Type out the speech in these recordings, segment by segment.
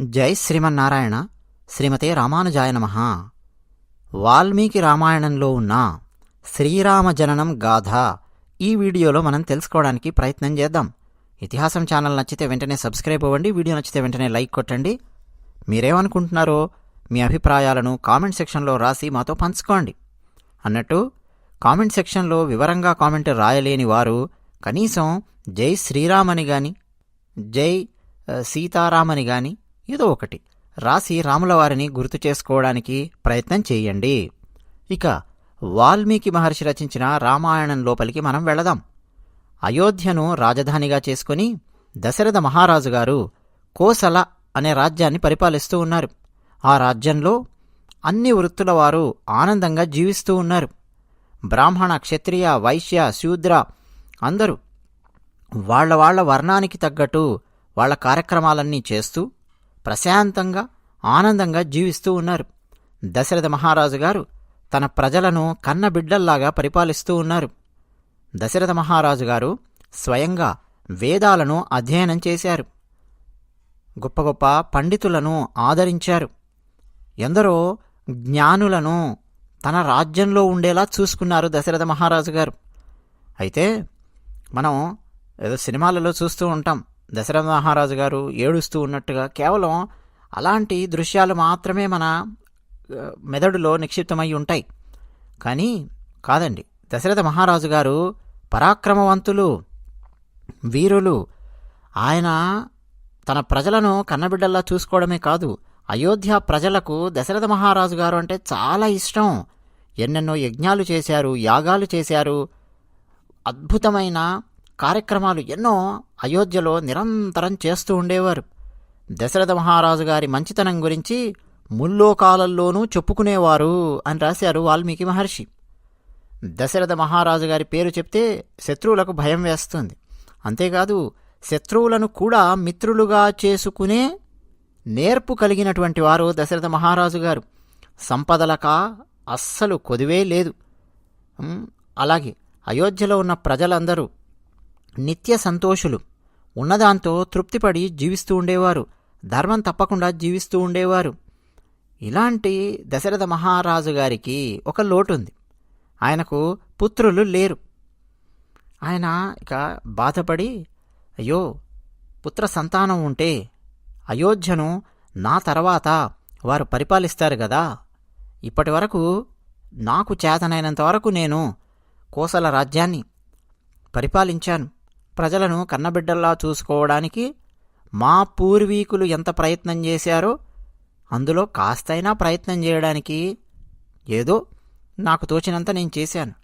జై శ్రీమన్నారాయణ. శ్రీమతే రామానుజాయ నమః. వాల్మీకి రామాయణంలో ఉన్న శ్రీరామ జననం గాథ ఈ వీడియోలో మనం తెలుసుకోవడానికి ప్రయత్నం చేద్దాం. ఇతిహాసం ఛానల్ నచ్చితే వెంటనే సబ్స్క్రైబ్ అవ్వండి. వీడియో నచ్చితే వెంటనే లైక్ కొట్టండి. మీరేమనుకుంటున్నారో మీ అభిప్రాయాలను కామెంట్ సెక్షన్లో రాసి మాతో పంచుకోండి. అన్నట్టు కామెంట్ సెక్షన్లో వివరంగా కామెంట్ రాయలేని వారు కనీసం జై శ్రీరామని గాని జై సీతారామని గాని ఏదో ఒకటి రాసి రాముల వారిని గుర్తు చేసుకోవడానికి ప్రయత్నం చేయండి. ఇక వాల్మీకి మహర్షి రచించిన రామాయణం లోపలికి మనం వెళదాం. అయోధ్యను రాజధానిగా చేసుకుని దశరథ మహారాజు గారు కోసల అనే రాజ్యాన్ని పరిపాలిస్తూ ఉన్నారు. ఆ రాజ్యంలో అన్ని వృత్తుల వారు ఆనందంగా జీవిస్తూ ఉన్నారు. బ్రాహ్మణ, క్షత్రియ, వైశ్య, శూద్ర అందరూ వాళ్ల వర్ణానికి తగ్గట్టు వాళ్ల కార్యక్రమాలన్నీ చేస్తూ ప్రశాంతంగా ఆనందంగా జీవిస్తూ ఉన్నారు. దశరథ మహారాజు గారు తన ప్రజలను కన్నబిడ్డల్లాగా పరిపాలిస్తూ ఉన్నారు. దశరథ మహారాజు గారు స్వయంగా వేదాలను అధ్యయనం చేశారు. గొప్ప గొప్ప పండితులను ఆదరించారు. ఎందరో జ్ఞానులను తన రాజ్యంలో ఉండేలా చూసుకున్నారు దశరథ మహారాజు గారు. అయితే మనం ఏదో సినిమాలలో చూస్తూ ఉంటాం, దశరథ మహారాజు గారు ఏడుస్తూ ఉన్నట్టుగా. కేవలం అలాంటి దృశ్యాలు మాత్రమే మన మెదడులో నిక్షిప్తమై ఉంటాయి. కానీ కాదండి, దశరథ మహారాజు గారు పరాక్రమవంతులు, వీరులు. ఆయన తన ప్రజలను కన్నబిడ్డల్లా చూసుకోవడమే కాదు, అయోధ్య ప్రజలకు దశరథ మహారాజు గారు అంటే చాలా ఇష్టం. ఎన్నెన్నో యజ్ఞాలు చేశారు, యాగాలు చేశారు. అద్భుతమైన కార్యక్రమాలు ఎన్నో అయోధ్యలో నిరంతరం చేస్తూ ఉండేవారు. దశరథ మహారాజు గారి మంచితనం గురించి ముల్లోకాలల్లోనూ చెప్పుకునేవారు అని రాశారు వాల్మీకి మహర్షి. దశరథ మహారాజు గారి పేరు చెప్తే శత్రువులకు భయం వేస్తుంది. అంతేకాదు, శత్రువులను కూడా మిత్రులుగా చేసుకునే నేర్పు కలిగినటువంటి వారు దశరథ మహారాజు గారు. సంపదలక అస్సలు కొదువే లేదు. అలాగే అయోధ్యలో ఉన్న ప్రజలందరూ నిత్య సంతోషులు, ఉన్నదాంతో తృప్తిపడి జీవిస్తూ ఉండేవారు. ధర్మం తప్పకుండా జీవిస్తూ ఉండేవారు. ఇలాంటి దశరథ మహారాజు గారికి ఒక లోటుంది. ఆయనకు పుత్రులు లేరు. ఆయన ఇక బాధపడి, అయ్యో, పుత్ర సంతానం ఉంటే అయోధ్యను నా తర్వాత వారు పరిపాలిస్తారు కదా, ఇప్పటి వరకు నాకు చేతనైనంత వరకు నేను కోసల రాజ్యాన్ని పరిపాలించాను. ప్రజలను కన్నబిడ్డల్లా చూసుకోవడానికి మా పూర్వీకులు ఎంత ప్రయత్నం చేశారో అందులో కాస్తైనా ప్రయత్నం చేయడానికి ఏదో నాకు తోచినంత నేను చేశాను.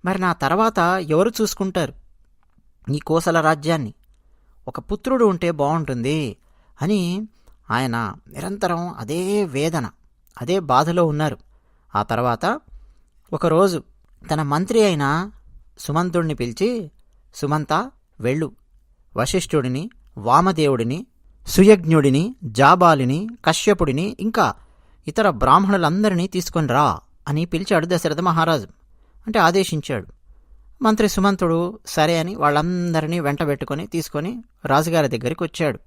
మరి నా తర్వాత ఎవరు చూసుకుంటారు ఈ కోసల రాజ్యాన్ని? ఒక పుత్రుడు ఉంటే బాగుంటుంది అని ఆయన నిరంతరం అదే వేదన, అదే బాధలో ఉన్నారు. ఆ తర్వాత ఒకరోజు తన మంత్రి అయిన సుమంతుడిని పిలిచి, సుమంత వెళ్ళు, వశిష్ఠుడిని, వామదేవుడిని, సుయజ్ఞుడిని, జాబాలిని, కశ్యపుడిని, ఇంకా ఇతర బ్రాహ్మణులందరినీ తీసుకొని రా అని పిలిచాడు దశరథ మహారాజు. అంటే ఆదేశించాడు. మంత్రి సుమంతుడు సరే అని వాళ్ళందరినీ వెంటబెట్టుకొని తీసుకొని రాజుగారి దగ్గరికి వచ్చాడు.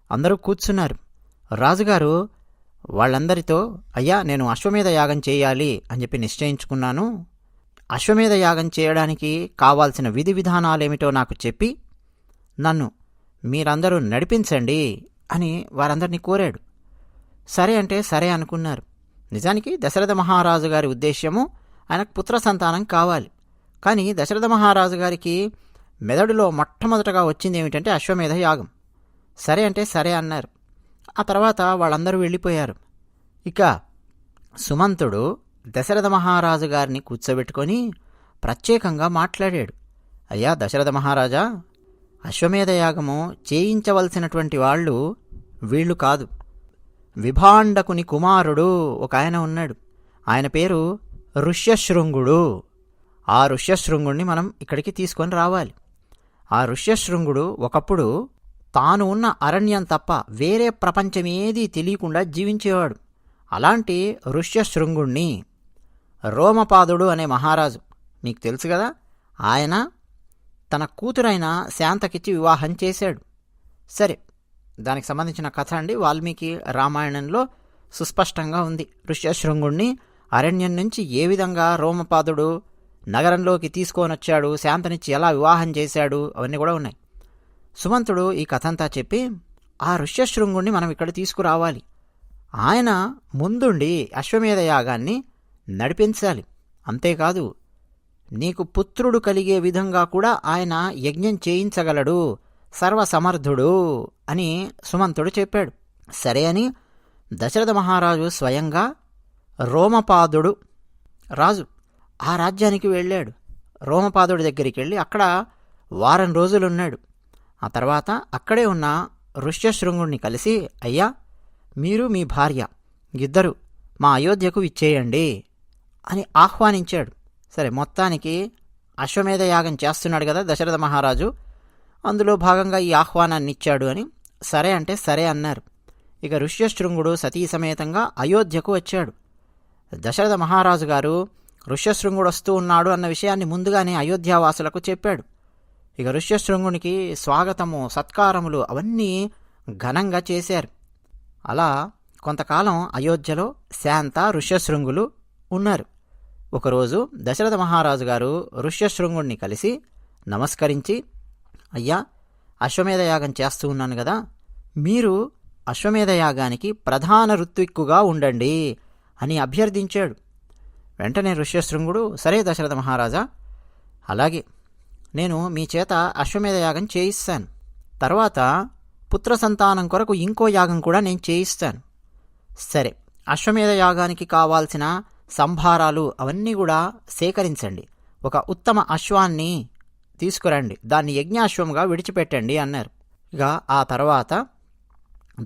అందరూ కూర్చున్నారు. రాజుగారు వాళ్ళందరితో, అయ్యా, నేను అశ్వమేధ యాగం చేయాలి అని చెప్పి నిశ్చయించుకున్నాను. అశ్వమేధ యాగం చేయడానికి కావాల్సిన విధి విధానాలేమిటో నాకు చెప్పి నన్ను మీరందరూ నడిపించండి అని వారందరినీ కోరాడు. సరే అంటే సరే అనుకున్నారు. నిజానికి దశరథ మహారాజు గారి ఉద్దేశ్యము ఆయనకు పుత్ర సంతానం కావాలి. కానీ దశరథ మహారాజు గారికి మెదడులో మొట్టమొదటగా వచ్చింది ఏమిటంటే అశ్వమేధ యాగం. సరే అంటే సరే అన్నారు. ఆ తర్వాత వాళ్ళందరూ వెళ్ళిపోయారు. ఇక సుమంతుడు దశరథ మహారాజు గారిని కూర్చోబెట్టుకొని ప్రత్యేకంగా మాట్లాడాడు. అయ్యా దశరథ మహారాజా, అశ్వమేధ యాగము చేయించవలసినటువంటి వాళ్ళు వీళ్ళు కాదు. విభాండకుని కుమారుడు ఒక ఆయన ఉన్నాడు. ఆయన పేరు ఋష్యశృంగుడు. ఆ ఋష్యశృంగుడిని మనం ఇక్కడికి తీసుకొని రావాలి. ఆ ఋష్యశృంగుడు ఒకప్పుడు తాను ఉన్న అరణ్యం తప్ప వేరే ప్రపంచమేదీ తెలియకుండా జీవించేవాడు. అలాంటి ఋష్యశృంగుణ్ణి రోమపాదుడు అనే మహారాజు, మీకు తెలుసు కదా, ఆయన తన కూతురైన శాంతకిచ్చి వివాహం చేశాడు. సరే, దానికి సంబంధించిన కథ అండి. వాల్మీకి రామాయణంలో సుస్పష్టంగా ఉంది. ఋష్యశృంగుణ్ణి అరణ్యం నుంచి ఏ విధంగా రోమపాదుడు నగరంలోకి తీసుకొనొచ్చాడు, శాంతనిచ్చి ఎలా వివాహం చేశాడు, అవన్నీ కూడా ఉన్నాయి. సుమంతుడు ఈ కథంతా చెప్పి ఆ ఋష్యశృంగుణ్ణి మనం ఇక్కడ తీసుకురావాలి, ఆయన ముందుండి అశ్వమేధ యాగాన్ని నడిపించాలి, అంతేకాదు నీకు పుత్రుడు కలిగే విధంగా కూడా ఆయన యజ్ఞం చేయించగలడు, సర్వసమర్థుడు అని సుమంతుడు చెప్పాడు. సరే అని దశరథ మహారాజు స్వయంగా రోమపాదుడు రాజు ఆ రాజ్యానికి వెళ్ళాడు. రోమపాదుడి దగ్గరికి వెళ్ళి అక్కడ వారం రోజులున్నాడు. ఆ తర్వాత అక్కడే ఉన్న ఋష్యశృంగుణ్ణి కలిసి, అయ్యా మీరు మీ భార్య ఇద్దరు మా అయోధ్యకు ఇచ్చేయండి అని ఆహ్వానించాడు. సరే, మొత్తానికి అశ్వమేధ యాగం చేస్తున్నాడు కదా దశరథ మహారాజు, అందులో భాగంగా ఈ ఆహ్వానాన్ని ఇచ్చాడు అని సరే అంటే సరే అన్నారు. ఇక ఋష్యశృంగుడు సతీ సమేతంగా అయోధ్యకు వచ్చాడు. దశరథ మహారాజు గారు ఋష్యశృంగుడు వస్తూ ఉన్నాడు అన్న విషయాన్ని ముందుగానే అయోధ్యావాసులకు చెప్పాడు. ఇక ఋష్యశృంగునికి స్వాగతము, సత్కారములు అవన్నీ ఘనంగా చేశారు. అలా కొంతకాలం అయోధ్యలో శాంత ఋష్యశృంగులు ఉన్నారు. ఒకరోజు దశరథ మహారాజు గారు ఋష్యశృంగుణ్ణి కలిసి నమస్కరించి, అయ్యా అశ్వమేధ యాగం చేస్తూ ఉన్నాను కదా, మీరు అశ్వమేధ యాగానికి ప్రధాన ఋత్విక్కుగా ఉండండి అని అభ్యర్థించాడు. వెంటనే ఋష్యశృంగుడు, సరే దశరథ మహారాజా, అలాగే నేను మీ చేత అశ్వమేధ యాగం చేయిస్తాను, తర్వాత పుత్ర సంతానం కొరకు ఇంకో యాగం కూడా నేను చేయిస్తాను. సరే, అశ్వమేధ యాగానికి కావాల్సిన సంభారాలు అవన్నీ కూడా సేకరించండి, ఒక ఉత్తమ అశ్వాన్ని తీసుకురండి, దాన్ని యజ్ఞాశ్వంగా విడిచిపెట్టండి అన్నారు. ఇక ఆ తర్వాత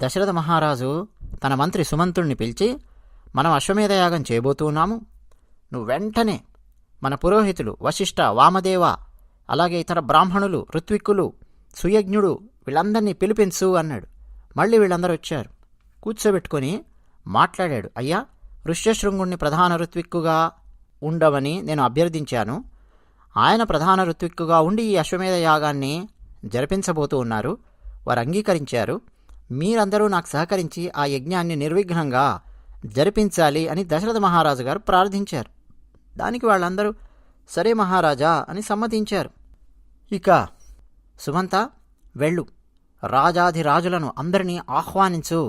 దశరథ మహారాజు తన మంత్రి సుమంతుణ్ణి పిలిచి, మనం అశ్వమేధ యాగం చేయబోతున్నాము, నువ్వు వెంటనే మన పురోహితులు వశిష్ఠ, వామదేవ, అలాగే ఇతర బ్రాహ్మణులు, ఋత్విక్కులు, సుయజ్ఞుడు వీళ్ళందరినీ పిలిపించు అన్నాడు. మళ్ళీ వీళ్ళందరూ వచ్చారు. కూర్చోబెట్టుకొని మాట్లాడాడు. అయ్యా ఋష్యశృంగుణ్ణి ప్రధాన ఋత్విక్కుగా ఉండవని నేను అభ్యర్థించాను, ఆయన ప్రధాన ఋత్విక్కుగా ఉండి ఈ అశ్వమేధ యాగాన్ని జరిపించబోతూ ఉన్నారు, వారు అంగీకరించారు, మీరందరూ నాకు సహకరించి ఆ యజ్ఞాన్ని నిర్విఘ్నంగా జరిపించాలి అని దశరథ మహారాజు గారు ప్రార్థించారు. దానికి వాళ్ళందరూ సరే మహారాజా అని సమ్మతించారు. ఇక సుమంత వెళ్ళు, రాజాధిరాజులను అందరినీ ఆహ్వానించు,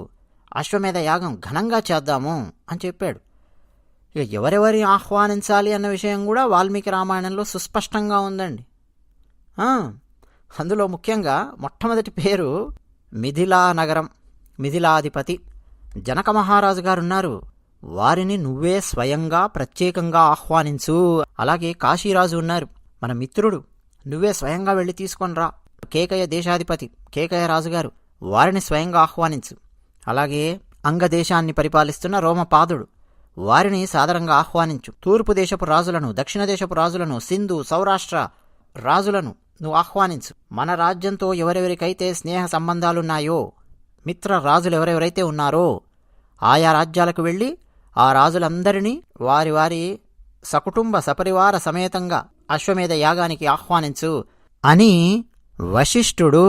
అశ్వమేధ యాగం ఘనంగా చేద్దాము అని చెప్పాడు. ఇక ఎవరెవరిని ఆహ్వానించాలి అన్న విషయం కూడా వాల్మీకి రామాయణంలో సుస్పష్టంగా ఉందండి. అందులో ముఖ్యంగా మొట్టమొదటి పేరు మిథిలా నగరం, మిథిలాధిపతి జనక మహారాజు గారున్నారు, వారిని నువ్వే స్వయంగా ప్రత్యేకంగా ఆహ్వానించు. అలాగే కాశీరాజు ఉన్నారు, మన మిత్రుడు, నువ్వే స్వయంగా వెళ్ళి తీసుకొనిరా. కేకయ దేశాధిపతి కేకయ రాజుగారు, వారిని స్వయంగా ఆహ్వానించు. అలాగే అంగదేశాన్ని పరిపాలిస్తున్న రోమపాదుడు, వారిని సాదరంగా ఆహ్వానించు. తూర్పు దేశపు రాజులను, దక్షిణ దేశపు రాజులను, సింధు సౌరాష్ట్ర రాజులను నువ్వు ఆహ్వానించు. మన రాజ్యంతో ఎవరెవరికైతే స్నేహ సంబంధాలున్నాయో, మిత్ర రాజులు ఎవరెవరైతే ఉన్నారో ఆయా రాజ్యాలకు వెళ్ళి ఆ రాజులందరినీ వారి వారి సకుటుంబ సపరివార సమేతంగా అశ్వమేధ యాగానికి ఆహ్వానించు అని వశిష్ఠుడు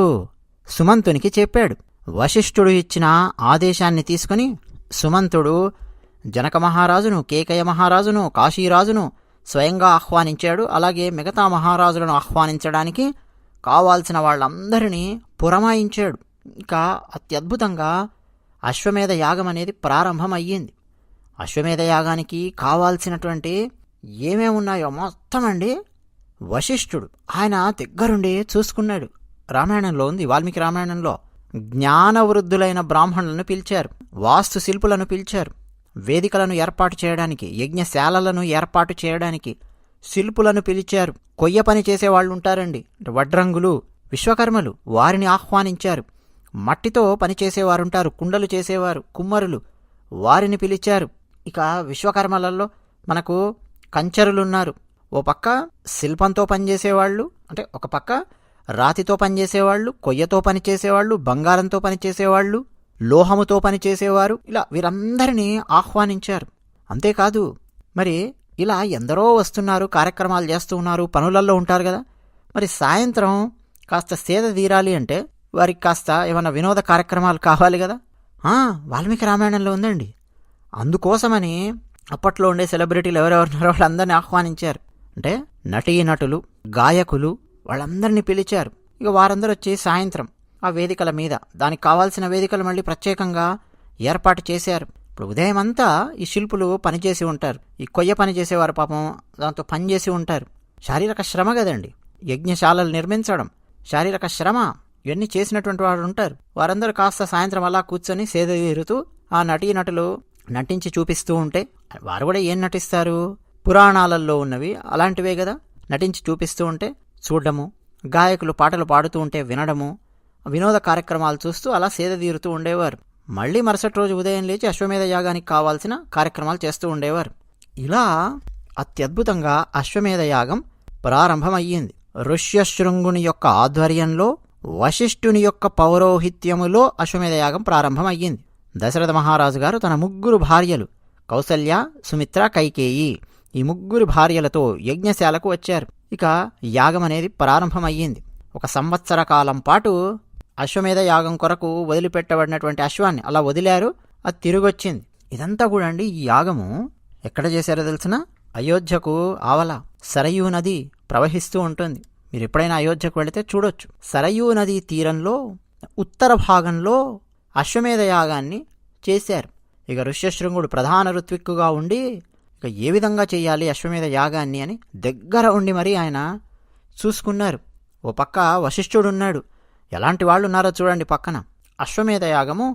సుమంతునికి చెప్పాడు. వశిష్ఠుడు ఇచ్చిన ఆదేశాన్ని తీసుకుని సుమంతుడు జనక మహారాజును, కేకయ మహారాజును, కాశీరాజును స్వయంగా ఆహ్వానించాడు. అలాగే మిగతా మహారాజులను ఆహ్వానించడానికి కావాల్సిన వాళ్ళందరినీ పురమాయించాడు. ఇంకా అత్యద్భుతంగా అశ్వమేధ యాగం అనేది ప్రారంభమయ్యింది. అశ్వమేధ యాగానికి కావాల్సినటువంటి ఏమేమి ఉన్నాయో మొత్తం అండి వశిష్ఠుడు ఆయన దగ్గరుండి చూసుకున్నాడు. రామాయణంలో ఉంది, వాల్మీకి రామాయణంలో జ్ఞానవృద్ధులైన బ్రాహ్మణులను పిలిచారు, వాస్తు శిల్పులను పిలిచారు, వేదికలను ఏర్పాటు చేయడానికి, యజ్ఞశాలలను ఏర్పాటు చేయడానికి శిల్పులను పిలిచారు. కొయ్య పని చేసేవాళ్ళు ఉంటారండి, వడ్రంగులు, విశ్వకర్మలు, వారిని ఆహ్వానించారు. మట్టితో పనిచేసేవారుంటారు, కుండలు చేసేవారు, కుమ్మరులు, వారిని పిలిచారు. ఇక విశ్వకర్మలలో మనకు కంచరులున్నారు. ఓ పక్క శిల్పంతో పనిచేసేవాళ్ళు, అంటే ఒక పక్క రాతితో పనిచేసేవాళ్ళు, కొయ్యతో పనిచేసేవాళ్ళు, బంగారంతో పనిచేసేవాళ్ళు, లోహముతో పనిచేసేవారు, ఇలా వీరందరినీ ఆహ్వానించారు. అంతేకాదు మరి ఇలా ఎందరో వస్తున్నారు, కార్యక్రమాలు చేస్తూ ఉన్నారు, పనులలో ఉంటారు కదా. మరి సాయంత్రం కాస్త సేద తీరాలి అంటే వారికి కాస్త ఏమన్నా వినోద కార్యక్రమాలు కావాలి కదా. వాల్మీకి రామాయణంలో ఉందండి. అందుకోసమని అప్పట్లో ఉండే సెలబ్రిటీలు ఎవరెవరున్నారో వాళ్ళందరినీ ఆహ్వానించారు. అంటే నటీనటులు, గాయకులు వాళ్ళందరినీ పిలిచారు. ఇక వారందరూ వచ్చి సాయంత్రం ఆ వేదికల మీద దానికి కావాల్సిన వేదికలు మళ్ళీ ప్రత్యేకంగా ఏర్పాటు చేశారు. ఇప్పుడు ఉదయం అంతా ఈ శిల్పులు పనిచేసి ఉంటారు. ఈ కొయ్య పని చేసేవారు పాపం దాంతో పనిచేసి ఉంటారు. శారీరక శ్రమ కదండి. యజ్ఞశాలలు నిర్మించడం శారీరక శ్రమ. ఇవన్నీ చేసినటువంటి వారు ఉంటారు. వారందరూ కాస్త సాయంత్రం అలా కూర్చొని సేద తీరుతూ ఆ నటీనటులు నటించి చూపిస్తూ ఉంటే వారు కూడా ఏం నటిస్తారు, పురాణాలలో ఉన్నవి అలాంటివే కదా, నటించి చూపిస్తూ ఉంటే చూడడము, గాయకులు పాటలు పాడుతూ ఉంటే వినడము, వినోద కార్యక్రమాలు చూస్తూ అలా సేద తీరుతూ ఉండేవారు. మళ్ళీ మరుసటి రోజు ఉదయం లేచి అశ్వమేధ యాగానికి కావాల్సిన కార్యక్రమాలు చేస్తూ ఉండేవారు. ఇలా అత్యద్భుతంగా అశ్వమేధ యాగం ప్రారంభమయ్యింది. ఋష్యశృంగుని యొక్క ఆధ్వర్యంలో వశిష్ఠుని యొక్క పౌరోహిత్యములో అశ్వమేధ యాగం ప్రారంభమయ్యింది. దశరథ మహారాజు గారు తన 3 భార్యలు కౌసల్య, సుమిత్ర, కైకేయి ఈ 3 భార్యలతో యజ్ఞశాలకు వచ్చారు. ఇక యాగం అనేది ప్రారంభమయ్యింది. 1 సంవత్సర కాలం పాటు అశ్వమేధ యాగం కొరకు వదిలిపెట్టబడినటువంటి అశ్వాన్ని అలా వదిలారు. అది తిరిగొచ్చింది. ఇదంతా కూడా అండి ఈ యాగము ఎక్కడ చేశారో తెలిసిన, అయోధ్యకు ఆవల సరయూ నది ప్రవహిస్తూ ఉంటుంది. మీరు ఎప్పుడైనా అయోధ్యకు వెళితే చూడొచ్చు. సరయూ నదీ తీరంలో ఉత్తర భాగంలో అశ్వమేధ యాగాన్ని చేశారు. ఇక ఋష్యశృంగుడు ప్రధాన ఋత్విక్కుగా ఉండి ఇక ఏ విధంగా చేయాలి అశ్వమేధ యాగాన్ని అని దగ్గర ఉండి మరీ ఆయన చూసుకున్నారు. ఓ పక్క వశిష్ఠుడున్నాడు. ఎలాంటి వాళ్ళు ఉన్నారో చూడండి పక్కన. అశ్వమేధ యాగము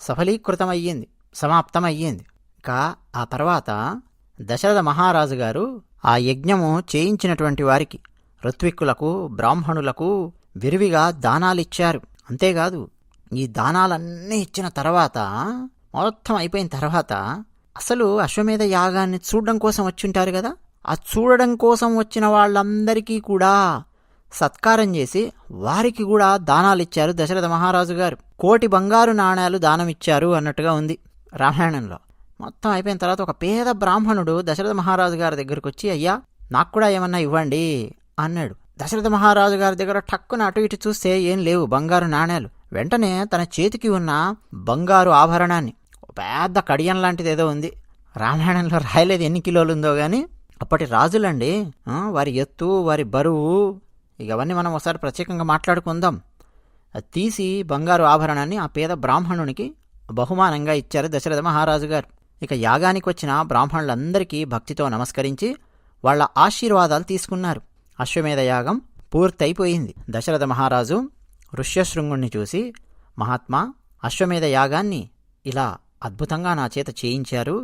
సఫలీకృతమయ్యింది, సమాప్తమయ్యింది. ఇక ఆ తర్వాత దశరథ మహారాజు గారు ఆ యజ్ఞము చేయించినటువంటి వారికి, ఋత్విక్కులకు, బ్రాహ్మణులకు విరివిగా దానాలిచ్చారు. అంతేకాదు, ఈ దానాలన్నీ ఇచ్చిన తర్వాత, మొత్తం అయిపోయిన తర్వాత, అసలు అశ్వమేధ యాగాన్ని చూడడం కోసం వచ్చింటారు కదా, ఆ చూడడం కోసం వచ్చిన వాళ్ళందరికీ కూడా సత్కారం చేసి వారికి కూడా దానాలిచ్చారు దశరథ మహారాజు గారు. 1,000,000 బంగారు నాణేలు దానమిచ్చారు అన్నట్టుగా ఉంది రామాయణంలో. మొత్తం అయిపోయిన తర్వాత ఒక పేద బ్రాహ్మణుడు దశరథ మహారాజు గారి దగ్గరకు వచ్చి, అయ్యా నాకు కూడా ఏమన్నా ఇవ్వండి అన్నాడు. దశరథ మహారాజు గారి దగ్గర టక్కున అటు ఇటు చూస్తే ఏం లేవు బంగారు నాణేలు. వెంటనే తన చేతికి ఉన్న బంగారు ఆభరణాన్ని, పెద్ద కడియం లాంటిది ఏదో ఉంది, రామాయణంలో రాయలేదు ఎన్ని కిలోలు ఉందో గాని, అప్పటి రాజులండి, వారి ఎత్తు, వారి బరువు, ఇక అవన్నీ మనం ఒకసారి ప్రత్యేకంగా మాట్లాడుకుందాం. అది తీసి బంగారు ఆభరణాన్ని ఆ పేద బ్రాహ్మణునికి బహుమానంగా ఇచ్చారు దశరథ మహారాజు గారు. ఇక యాగానికి వచ్చిన బ్రాహ్మణులందరికీ భక్తితో నమస్కరించి వాళ్ల ఆశీర్వాదాలు తీసుకున్నారు. అశ్వమేధ యాగం పూర్తయిపోయింది. దశరథ మహారాజు ఋష్యశృంగుణ్ణి చూసి, మహాత్మా, అశ్వమేధ యాగాన్ని ఇలా అద్భుతంగా నా చేత చేయించారు.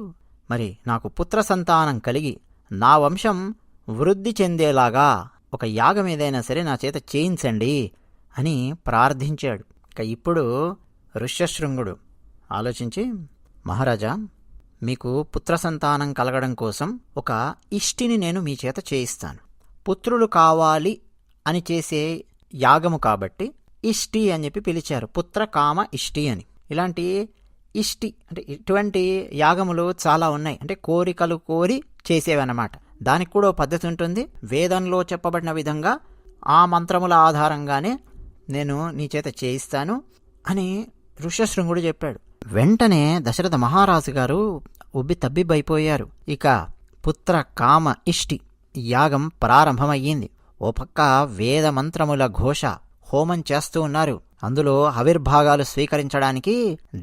మరి నాకు పుత్ర సంతానం కలిగి నా వంశం వృద్ధి చెందేలాగా ఒక యాగం ఏదైనా సరే నా చేత చేయించండి అని ప్రార్థించాడు. ఇక ఇప్పుడు ఋష్యశృంగుడు ఆలోచించి, మహారాజా, మీకు పుత్ర సంతానం కలగడం కోసం ఒక ఇష్టిని నేను మీ చేత చేయిస్తాను. పుత్రులు కావాలి అని చేసే యాగము కాబట్టి ఇష్టి అని చెప్పి పిలిచారు. పుత్ర కామ ఇష్టి అని. ఇలాంటి ఇష్టి అంటే ఇటువంటి యాగములు చాలా ఉన్నాయి. అంటే కోరికలు కోరి చేసేవన్నమాట. దానికి కూడా పద్ధతి ఉంటుంది. వేదంలో చెప్పబడిన విధంగా ఆ మంత్రముల ఆధారంగానే నేను నీ చేత చేయిస్తాను అని ఋష్యశృంగుడు చెప్పాడు. వెంటనే దశరథ మహారాజు గారు ఉబ్బి తబ్బిబ్బైపోయారు. ఇక పుత్ర కామ ఇష్టి యాగం ప్రారంభమయ్యింది. ఓ పక్క వేద మంత్రముల ఘోష, హోమం చేస్తూ ఉన్నారు. అందులో ఆవిర్భాగాలు స్వీకరించడానికి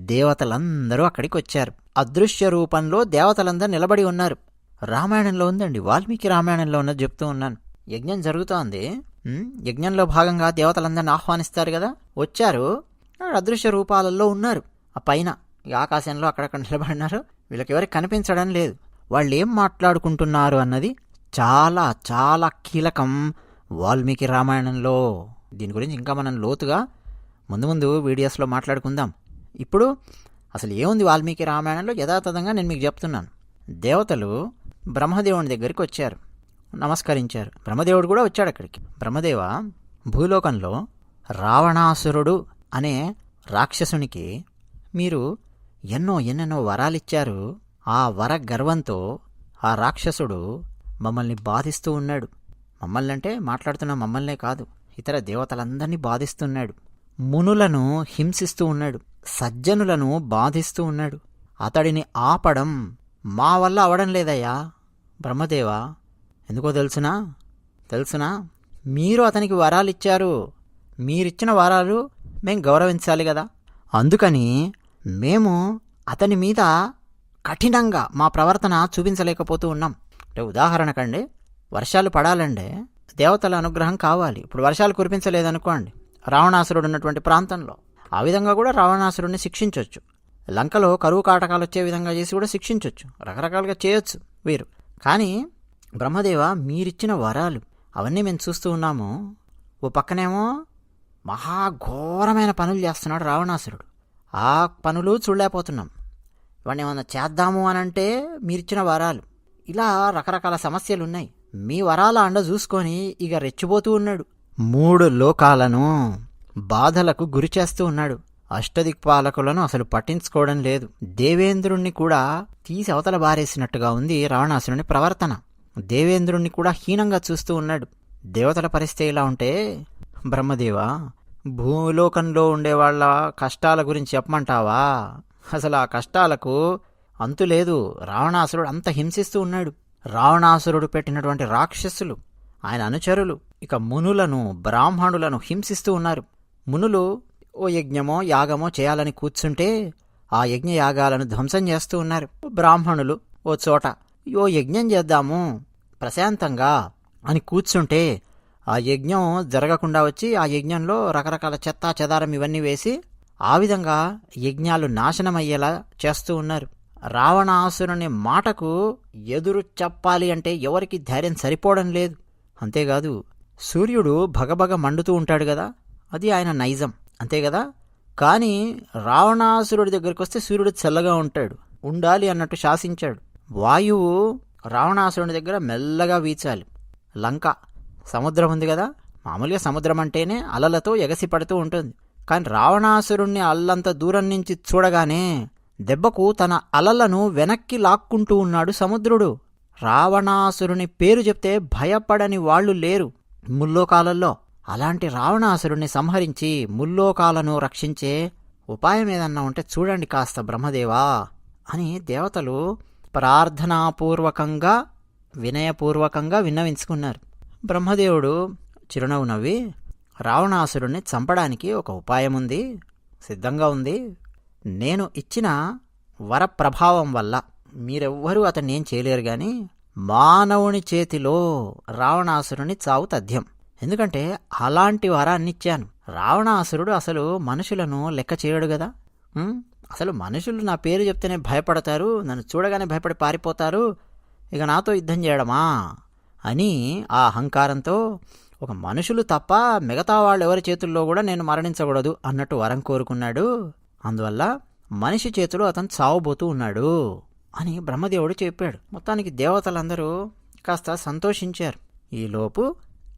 దేవతలందరూ అక్కడికి వచ్చారు. అదృశ్య రూపంలో దేవతలందరూ నిలబడి ఉన్నారు. రామాయణంలో ఉందండి, వాల్మీకి రామాయణంలో ఉన్నది చెప్తూ ఉన్నాను. యజ్ఞం జరుగుతోంది. యజ్ఞంలో భాగంగా దేవతలందరిని ఆహ్వానిస్తారు కదా, వచ్చారు. అదృశ్య రూపాలలో ఉన్నారు. ఆ పైన ఆకాశంలో అక్కడక్కడ నిలబడినారు. వీళ్ళకెవరికి కనిపించడం లేదు. వాళ్ళు ఏం మాట్లాడుకుంటున్నారు అన్నది చాలా చాలా కీలకం వాల్మీకి రామాయణంలో. దీని గురించి ఇంకా మనం లోతుగా ముందు ముందు వీడియోస్లో మాట్లాడుకుందాం. ఇప్పుడు అసలు ఏముంది వాల్మీకి రామాయణంలో యథాతథంగా నేను మీకు చెప్తున్నాను. దేవతలు బ్రహ్మదేవుని దగ్గరికి వచ్చారు, నమస్కరించారు. బ్రహ్మదేవుడు కూడా వచ్చాడు అక్కడికి. బ్రహ్మదేవ, భూలోకంలో రావణాసురుడు అనే రాక్షసునికి మీరు ఎన్నెన్నో వరాలిచ్చారు. ఆ వర గర్వంతో ఆ రాక్షసుడు మమ్మల్ని బాధిస్తూ ఉన్నాడు. మమ్మల్ని అంటే మాట్లాడుతున్న మమ్మల్నే కాదు, ఇతర దేవతలందరినీ బాధిస్తున్నాడు. మునులను హింసిస్తూ ఉన్నాడు, సజ్జనులను బాధిస్తూ ఉన్నాడు. అతడిని ఆపడం మా వల్ల అవడం లేదయ్యా బ్రహ్మదేవా. ఎందుకో తెలుసునా మీరు అతనికి వరాలిచ్చారు. మీరిచ్చిన వరాలు మేం గౌరవించాలి కదా. అందుకని మేము అతని మీద కఠినంగా మా ప్రవర్తన చూపించలేకపోతూ ఉన్నాం. అంటే ఉదాహరణకండి, వర్షాలు పడాలంటే దేవతల అనుగ్రహం కావాలి. ఇప్పుడు వర్షాలు కురిపించలేదనుకోండి రావణాసురుడు ఉన్నటువంటి ప్రాంతంలో, ఆ విధంగా కూడా రావణాసురుడిని శిక్షించవచ్చు. లంకలో కరువు కాటకాలు వచ్చే విధంగా చేసి కూడా శిక్షించవచ్చు. రకరకాలుగా చేయొచ్చు వీరు. కానీ బ్రహ్మదేవ, మీరిచ్చిన వరాలు అవన్నీ మేము చూస్తూ ఉన్నాము. ఓ పక్కనేమో మహాఘోరమైన పనులు చేస్తున్నాడు రావణాసురుడు. ఆ పనులు చూడలేకపోతున్నాం. ఇవన్నీ ఏమన్నా చేద్దాము అనంటే మీరిచ్చిన వరాలు, ఇలా రకరకాల సమస్యలు ఉన్నాయి. మీ వరాల అండ చూసుకొని ఇక రెచ్చిపోతూ ఉన్నాడు. 3 లోకాలను బాధలకు గురి చేస్తూ ఉన్నాడు. అష్టదిక్పాలకులను అసలు పట్టించుకోవడం లేదు. దేవేంద్రుణ్ణి కూడా తీసి అవతల బారేసినట్టుగా ఉంది రావణాసురుని ప్రవర్తన. దేవేంద్రుణ్ణి కూడా హీనంగా చూస్తూ ఉన్నాడు. దేవతల పరిస్థితి ఇలా ఉంటే బ్రహ్మదేవా, భూలోకంలో ఉండేవాళ్ల కష్టాల గురించి చెప్పమంటావా? అసలు ఆ కష్టాలకు అంతులేదు. రావణాసురుడు అంత హింసిస్తూ ఉన్నాడు. రావణాసురుడు పెట్టినటువంటి రాక్షసులు, ఆయన అనుచరులు ఇక మునులను బ్రాహ్మణులను హింసిస్తూ ఉన్నారు. మునులు ఓ యజ్ఞమో యాగమో చేయాలని కూర్చుంటే ఆ యజ్ఞయాగాలను ధ్వంసం చేస్తూ ఉన్నారు. బ్రాహ్మణులు ఓ చోట ఓ యజ్ఞం చేద్దాము ప్రశాంతంగా అని కూర్చుంటే ఆ యజ్ఞం జరగకుండా వచ్చి ఆ యజ్ఞంలో రకరకాల చెత్తా చెదారం ఇవన్నీ వేసి ఆ విధంగా యజ్ఞాలు నాశనమయ్యేలా చేస్తూ ఉన్నారు. రావణాసురుని మాటకు ఎదురు చెప్పాలి అంటే ఎవరికి ధైర్యం సరిపోవడం లేదు. అంతేకాదు, సూర్యుడు భగభగ మండుతూ ఉంటాడు కదా, అది ఆయన నైజం, అంతే కదా. కానీ రావణాసురుడి దగ్గరికి వస్తే సూర్యుడు చల్లగా ఉంటాడు, ఉండాలి అన్నట్టు శాసించాడు. వాయువు రావణాసురుని దగ్గర మెల్లగా వీచాలి. లంక సముద్రం ఉంది కదా, మామూలుగా సముద్రం అంటేనే అలలతో ఎగసి పడుతూ ఉంటుంది. కానీ రావణాసురుణ్ణి అల్లంత దూరం నుంచి చూడగానే దెబ్బకు తన అలలను వెనక్కి లాక్కుంటూ ఉన్నాడు సముద్రుడు. రావణాసురుని పేరు చెప్తే భయపడని వాళ్ళు లేరు ముల్లోకాలలో. అలాంటి రావణాసురుణ్ణి సంహరించి ముల్లోకాలను రక్షించే ఉపాయం ఏదన్నా ఉంటే చూడండి కాస్త బ్రహ్మదేవా అని దేవతలు ప్రార్థనాపూర్వకంగా వినయపూర్వకంగా విన్నవించుకున్నారు. బ్రహ్మదేవుడు చిరునవ్వు నవ్వి, రావణాసురుణ్ణి చంపడానికి ఒక ఉపాయం ఉంది, సిద్ధంగా ఉంది. నేను ఇచ్చిన వరప్రభావం వల్ల మీరెవ్వరూ అతన్ని ఏం చేయలేరు, గాని మానవుని చేతిలో రావణాసురుని చావు తథ్యం. ఎందుకంటే అలాంటి వరాన్నిచ్చాను. రావణాసురుడు అసలు మనుషులను లెక్క చేయడు కదా. అసలు మనుషులు నా పేరు చెప్తేనే భయపడతారు, నన్ను చూడగానే భయపడి పారిపోతారు, ఇక నాతో యుద్ధం చేయడమా అని ఆ అహంకారంతో ఒక మనుషులు తప్ప మిగతా వాళ్ళు ఎవరి చేతుల్లో కూడా నేను మరణించకూడదు అన్నట్టు వరం కోరుకున్నాడు. అందువల్ల మనిషి చేతిలో అతను చావబోతూ ఉన్నాడు అని బ్రహ్మదేవుడు చెప్పాడు. మొత్తానికి దేవతలందరూ కాస్త సంతోషించారు. ఈలోపు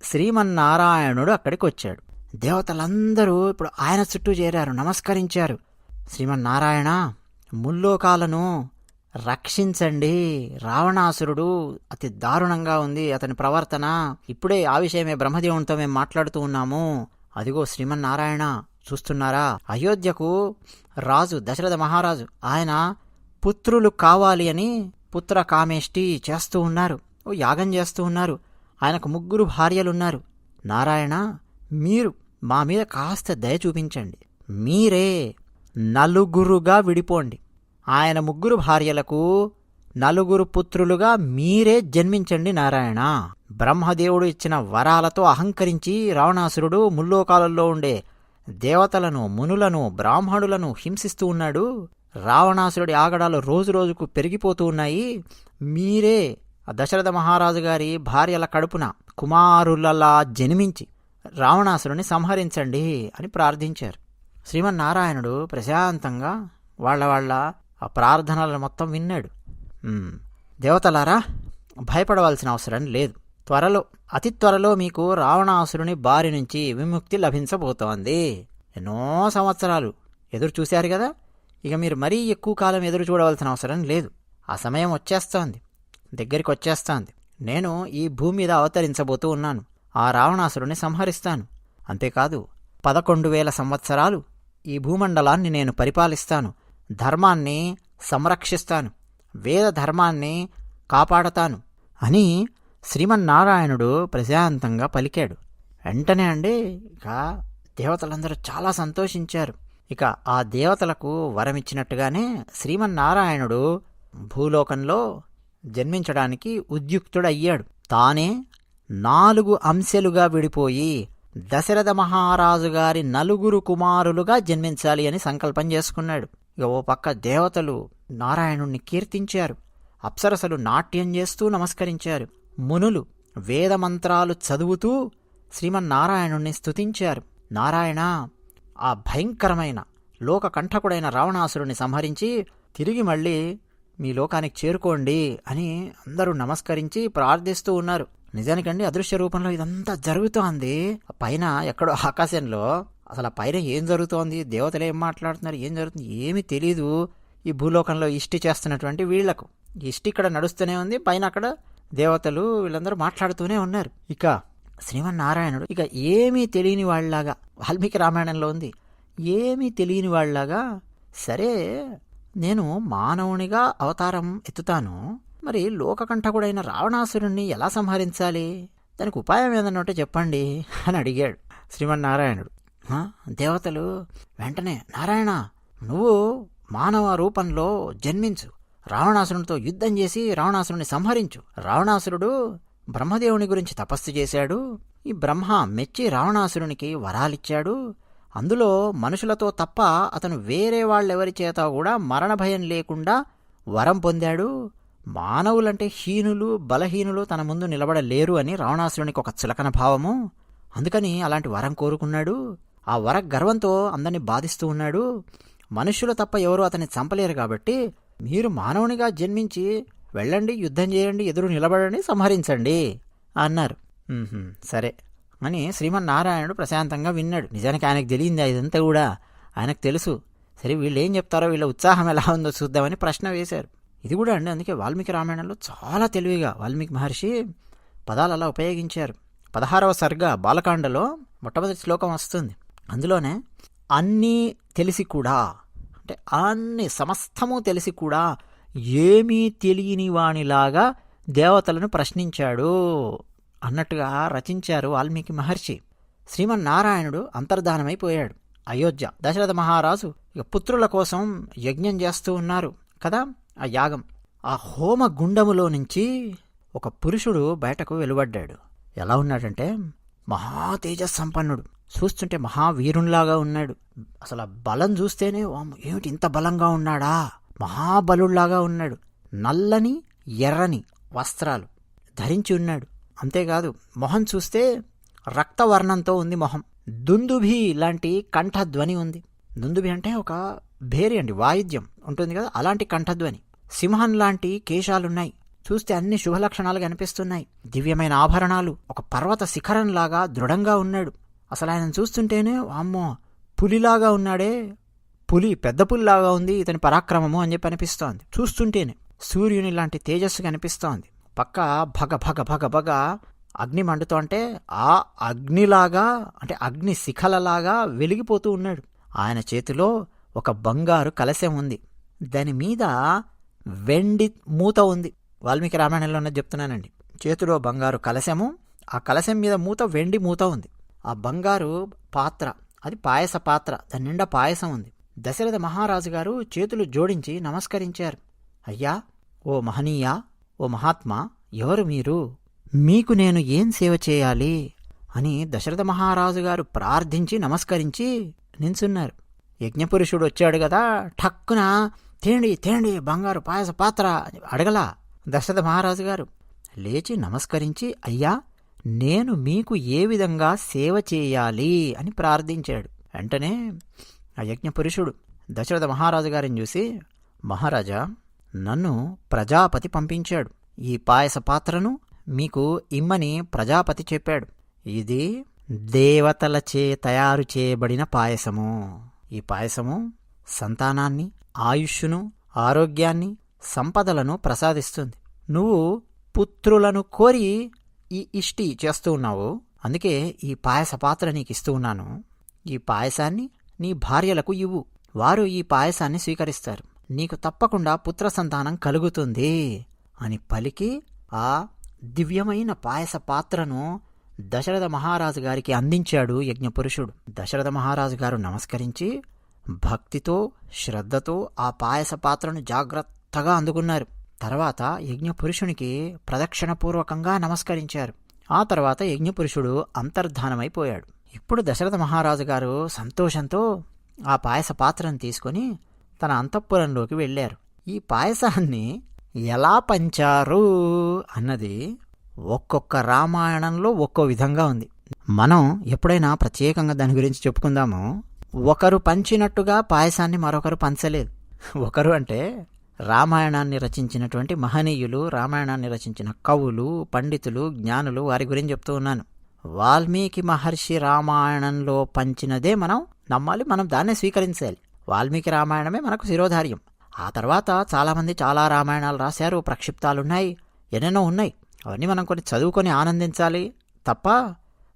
శ్రీమన్నారాయణుడు అక్కడికి వచ్చాడు. దేవతలందరూ ఇప్పుడు ఆయన చుట్టూ చేరారు, నమస్కరించారు. శ్రీమన్నారాయణ, ముల్లోకాలను రక్షించండి, రావణాసురుడు అతి దారుణంగా ఉంది అతని ప్రవర్తన. ఇప్పుడే ఆ విషయమే బ్రహ్మదేవునితో మేము మాట్లాడుతూ ఉన్నాము. అదిగో శ్రీమన్నారాయణ చూస్తున్నారా, అయోధ్యకు రాజు దశరథ మహారాజు ఆయన పుత్రులు కావాలి అని పుత్ర కామేష్టి చేస్తూ ఉన్నారు, ఓ యాగం చేస్తూ ఉన్నారు. ఆయనకు 3 భార్యలున్నారు. నారాయణ, మీరు మా మీద కాస్త దయ చూపించండి, మీరే 4గా విడిపోండి. ఆయన 3 భార్యలకు 4 పుత్రులుగా మీరే జన్మించండి నారాయణ. బ్రహ్మదేవుడు ఇచ్చిన వరాలతో అహంకరించి రావణాసురుడు ముల్లోకాలలో ఉండే దేవతలను మునులను బ్రాహ్మణులను హింసిస్తూ ఉన్నాడు. రావణాసురుడి ఆగడాలు రోజురోజుకు పెరిగిపోతూ ఉన్నాయి. మీరే దశరథ మహారాజు గారి భార్యల కడుపున కుమారులలా జన్మించి రావణాసురుని సంహరించండి అని ప్రార్థించారు. శ్రీమన్నారాయణుడు ప్రశాంతంగా వాళ్ళ ఆ ప్రార్థనలను మొత్తం విన్నాడు. దేవతలారా, భయపడవలసిన అవసరం లేదు. అతి త్వరలో మీకు రావణాసురుని బారి నుంచి విముక్తి లభించబోతోంది. ఎన్నో సంవత్సరాలు ఎదురు చూశారు కదా, ఇక మీరు మరీ ఎక్కువ కాలం ఎదురు చూడవలసిన అవసరం లేదు. ఆ సమయం వచ్చేస్తోంది, దగ్గరికి వచ్చేస్తోంది. నేను ఈ భూమి మీద అవతరించబోతూ ఉన్నాను. ఆ రావణాసురుని సంహరిస్తాను. అంతేకాదు, 11,000 సంవత్సరాలు ఈ భూమండలాన్ని నేను పరిపాలిస్తాను, ధర్మాన్ని సంరక్షిస్తాను, వేద ధర్మాన్ని కాపాడతాను అని శ్రీమన్నారాయణుడు ప్రశాంతంగా పలికాడు. వెంటనే ఇక దేవతలందరూ చాలా సంతోషించారు. ఇక ఆ దేవతలకు వరమిచ్చినట్టుగానే శ్రీమన్నారాయణుడు భూలోకంలో జన్మించడానికి ఉద్యుక్తుడయ్యాడు. తానే 4 అంశలుగా విడిపోయి దశరథ మహారాజు గారి 4 కుమారులుగా జన్మించాలి అని సంకల్పం చేసుకున్నాడు. ఇక ఓ పక్క దేవతలు నారాయణుణ్ణి కీర్తించారు, అప్సరసలు నాట్యం చేస్తూ నమస్కరించారు, మునులు వేదమంత్రాలు చదువుతూ శ్రీమన్నారాయణుణ్ణి స్తుతించారు. నారాయణ, ఆ భయంకరమైన లోకకంఠకుడైన రావణాసురుని సంహరించి తిరిగి మళ్ళీ మీ లోకానికి చేరుకోండి అని అందరూ నమస్కరించి ప్రార్థిస్తూ ఉన్నారు. నిజానికండి అదృశ్య రూపంలో ఇదంతా జరుగుతోంది. పైన ఎక్కడో ఆకాశంలో అసలు ఆ పైన ఏం జరుగుతోంది, దేవతలు ఏం మాట్లాడుతున్నారు, ఏం జరుగుతుంది ఏమీ తెలీదు. ఈ భూలోకంలో ఇష్టి చేస్తున్నటువంటి వీళ్లకు ఇష్టి ఇక్కడ నడుస్తూనే ఉంది, పైన అక్కడ దేవతలు వీళ్ళందరూ మాట్లాడుతూనే ఉన్నారు. ఇక శ్రీమన్నారాయణుడు ఇక ఏమీ తెలియని వాళ్ళలాగా, వాల్మీకి రామాయణంలో ఉంది, ఏమీ తెలియని వాళ్ళలాగా, సరే నేను మానవునిగా అవతారం ఎత్తుతాను, మరి లోకకంఠకుడైన రావణాసురుణ్ణి ఎలా సంహరించాలి, దానికి ఉపాయం ఏదన్నా ఉంటే చెప్పండి అని అడిగాడు శ్రీమన్నారాయణుడు. దేవతలు వెంటనే, నారాయణ, నువ్వు మానవ రూపంలో జన్మించు, రావణాసురునితో యుద్ధం చేసి రావణాసురుని సంహరించు. రావణాసురుడు బ్రహ్మదేవుని గురించి తపస్సు చేశాడు, ఈ బ్రహ్మ మెచ్చి రావణాసురునికి వరాలిచ్చాడు, అందులో మనుషులతో తప్ప అతను వేరే వాళ్ళెవరి చేత కూడా మరణ భయం లేకుండా వరం పొందాడు. మానవులంటే హీనులు, బలహీనులు తన ముందు నిలబడలేరు అని రావణాసురునికి ఒక చులకన భావము. అందుకని అలాంటి వరం కోరుకున్నాడు. ఆ వర గర్వంతో అందరినీ బాధిస్తూ ఉన్నాడు. మనుష్యులు తప్ప ఎవరూ అతన్ని చంపలేరు కాబట్టి మీరు మానవునిగా జన్మించి వెళ్ళండి, యుద్ధం చేయండి, ఎదురు నిలబడండి, సంహరించండి అన్నారు. సరే అని శ్రీమన్నారాయణుడు ప్రశాంతంగా విన్నాడు. నిజానికి ఆయనకు తెలియంది ఇదంతా కూడా, ఆయనకు తెలుసు. సరే వీళ్ళు ఏం చెప్తారో, వీళ్ళ ఉత్సాహం ఎలా ఉందో చూద్దామని ప్రశ్న వేశారు. ఇది కూడా అందుకే వాల్మీకి రామాయణంలో చాలా తెలివిగా వాల్మీకి మహర్షి పదాలు అలా ఉపయోగించారు. 16వ సర్గ బాలకాండలో మొట్టమొదటి శ్లోకం వస్తుంది. అందులోనే అన్నీ తెలిసి కూడా, అంటే అన్ని సమస్తము తెలిసి కూడా ఏమీ తెలియని వానిలాగా దేవతలను ప్రశ్నించాడు అన్నట్టుగా రచించారు వాల్మీకి మహర్షి. శ్రీమన్నారాయణుడు అంతర్ధానమైపోయాడు. అయోధ్య దశరథ మహారాజు ఇక పుత్రుల కోసం యజ్ఞం చేస్తూ ఉన్నారు కదా. ఆ యాగం, ఆ హోమ గుండములో నుంచి ఒక పురుషుడు బయటకు వెలువడ్డాడు. ఎలా ఉన్నాడంటే మహా తేజస్సంపన్నుడు, చూస్తుంటే మహావీరునిలాగా ఉన్నాడు. అసలు ఆ బలం చూస్తేనే ఏమిటి ఇంత బలంగా ఉన్నాడా, మహాబలుళ్లాగా ఉన్నాడు. నల్లని ఎర్రని వస్త్రాలు ధరించి ఉన్నాడు. అంతేకాదు మొహం చూస్తే రక్తవర్ణంతో ఉంది మొహం. దుందుభి లాంటి కంఠధ్వని ఉంది. దుందుభి అంటే ఒక భేరి అండి, వాయిద్యం ఉంటుంది కదా, అలాంటి కంఠధ్వని. సింహం లాంటి కేశాలున్నాయి, చూస్తే అన్ని శుభలక్షణాలు కనిపిస్తున్నాయి. దివ్యమైన ఆభరణాలు, ఒక పర్వత శిఖరంలాగా దృఢంగా ఉన్నాడు. అసలు ఆయన చూస్తుంటేనే అమ్మో పులిలాగా ఉన్నాడే, పులి పెద్ద పులిలాగా ఉంది ఇతని పరాక్రమము అని చెప్పి అనిపిస్తోంది. చూస్తుంటేనే సూర్యుని లాంటి తేజస్సు కనిపిస్తోంది. పక్క భగ భగ భగ భగ అగ్ని మండుతోంటే ఆ అగ్నిలాగా, అంటే అగ్ని శిఖలలాగా వెలిగిపోతూ ఉన్నాడు. ఆయన చేతిలో ఒక బంగారు కలశం ఉంది, దాని మీద వెండి మూత ఉంది. వాల్మీకి రామాయణంలో ఉన్నది చెప్తున్నానండి. చేతిలో బంగారు కలశము, ఆ కలశం మీద మూత వెండి మూత ఉంది. ఆ బంగారు పాత్ర అది పాయస పాత్ర, దాని నిండా పాయసం ఉంది. దశరథ మహారాజు గారు చేతులు జోడించి నమస్కరించారు. అయ్యా, ఓ మహనీయా, ఓ మహాత్మా, ఎవరు మీరు? మీకు నేను ఏం సేవ చేయాలి అని దశరథ మహారాజు గారు ప్రార్థించి నమస్కరించి నించున్నారు. యజ్ఞపురుషుడు వచ్చాడు కదా, ఠక్కున తేండి తేండి బంగారు పాయస పాత్ర అడగలా. దశరథ మహారాజు గారు లేచి నమస్కరించి, అయ్యా, నేను మీకు ఏ విధంగా సేవ చేయాలి అని ప్రార్థించాడు. వెంటనే ఆ యజ్ఞపురుషుడు దశరథ మహారాజు గారిని చూసి, మహారాజా, నన్ను ప్రజాపతి పంపించాడు. ఈ పాయస పాత్రను మీకు ఇమ్మని ప్రజాపతి చెప్పాడు. ఇది దేవతలచే తయారు చేయబడిన పాయసము. ఈ పాయసము సంతానాన్ని, ఆయుష్ను, ఆరోగ్యాన్ని, సంపదలను ప్రసాదిస్తుంది. నువ్వు పుత్రులను కోరి ఈ ఇష్టి చేస్తూ ఉన్నావు, అందుకే ఈ పాయస పాత్ర నీకు ఇస్తూ ఉన్నాను. ఈ పాయసాన్ని నీ భార్యలకు ఇవ్వు, వారు ఈ పాయసాన్ని స్వీకరిస్తారు, నీకు తప్పకుండా పుత్ర సంతానం కలుగుతుంది అని పలికి ఆ దివ్యమైన పాయస పాత్రను దశరథ మహారాజు గారికి అందించాడు యజ్ఞపురుషుడు. దశరథ మహారాజు గారు నమస్కరించి భక్తితో శ్రద్ధతో ఆ పాయస పాత్రను జాగ్రత్తగా అందుకున్నారు. తర్వాత యజ్ఞపురుషునికి ప్రదక్షిణపూర్వకంగా నమస్కరించారు. ఆ తర్వాత యజ్ఞపురుషుడు అంతర్ధానమైపోయాడు. ఇప్పుడు దశరథ మహారాజు గారు సంతోషంతో ఆ పాయస పాత్రను తీసుకొని తన అంతఃపురంలోకి వెళ్ళారు. ఈ పాయసాన్ని ఎలా పంచారు అన్నది ఒక్కొక్క రామాయణంలో ఒక్కో విధంగా ఉంది. మనం ఎప్పుడైనా ప్రత్యేకంగా దాని గురించి చెప్పుకుందామో, ఒకరు పంచినట్టుగా పాయసాన్ని మరొకరు పంచలేదు. ఒకరు అంటే రామాయణాన్ని రచించినటువంటి మహనీయులు, రామాయణాన్ని రచించిన కవులు, పండితులు, జ్ఞానులు, వారి గురించి చెప్తూ ఉన్నాను. వాల్మీకి మహర్షి రామాయణంలో పంచినదే మనం నమ్మాలి, మనం దాన్నే స్వీకరించాలి. వాల్మీకి రామాయణమే మనకు శిరోధార్యం. ఆ తర్వాత చాలామంది చాలా రామాయణాలు రాశారు, ప్రక్షిప్తాలున్నాయి, ఎన్నెన్నో ఉన్నాయి. అవన్నీ మనం కొన్ని చదువుకొని ఆనందించాలి తప్ప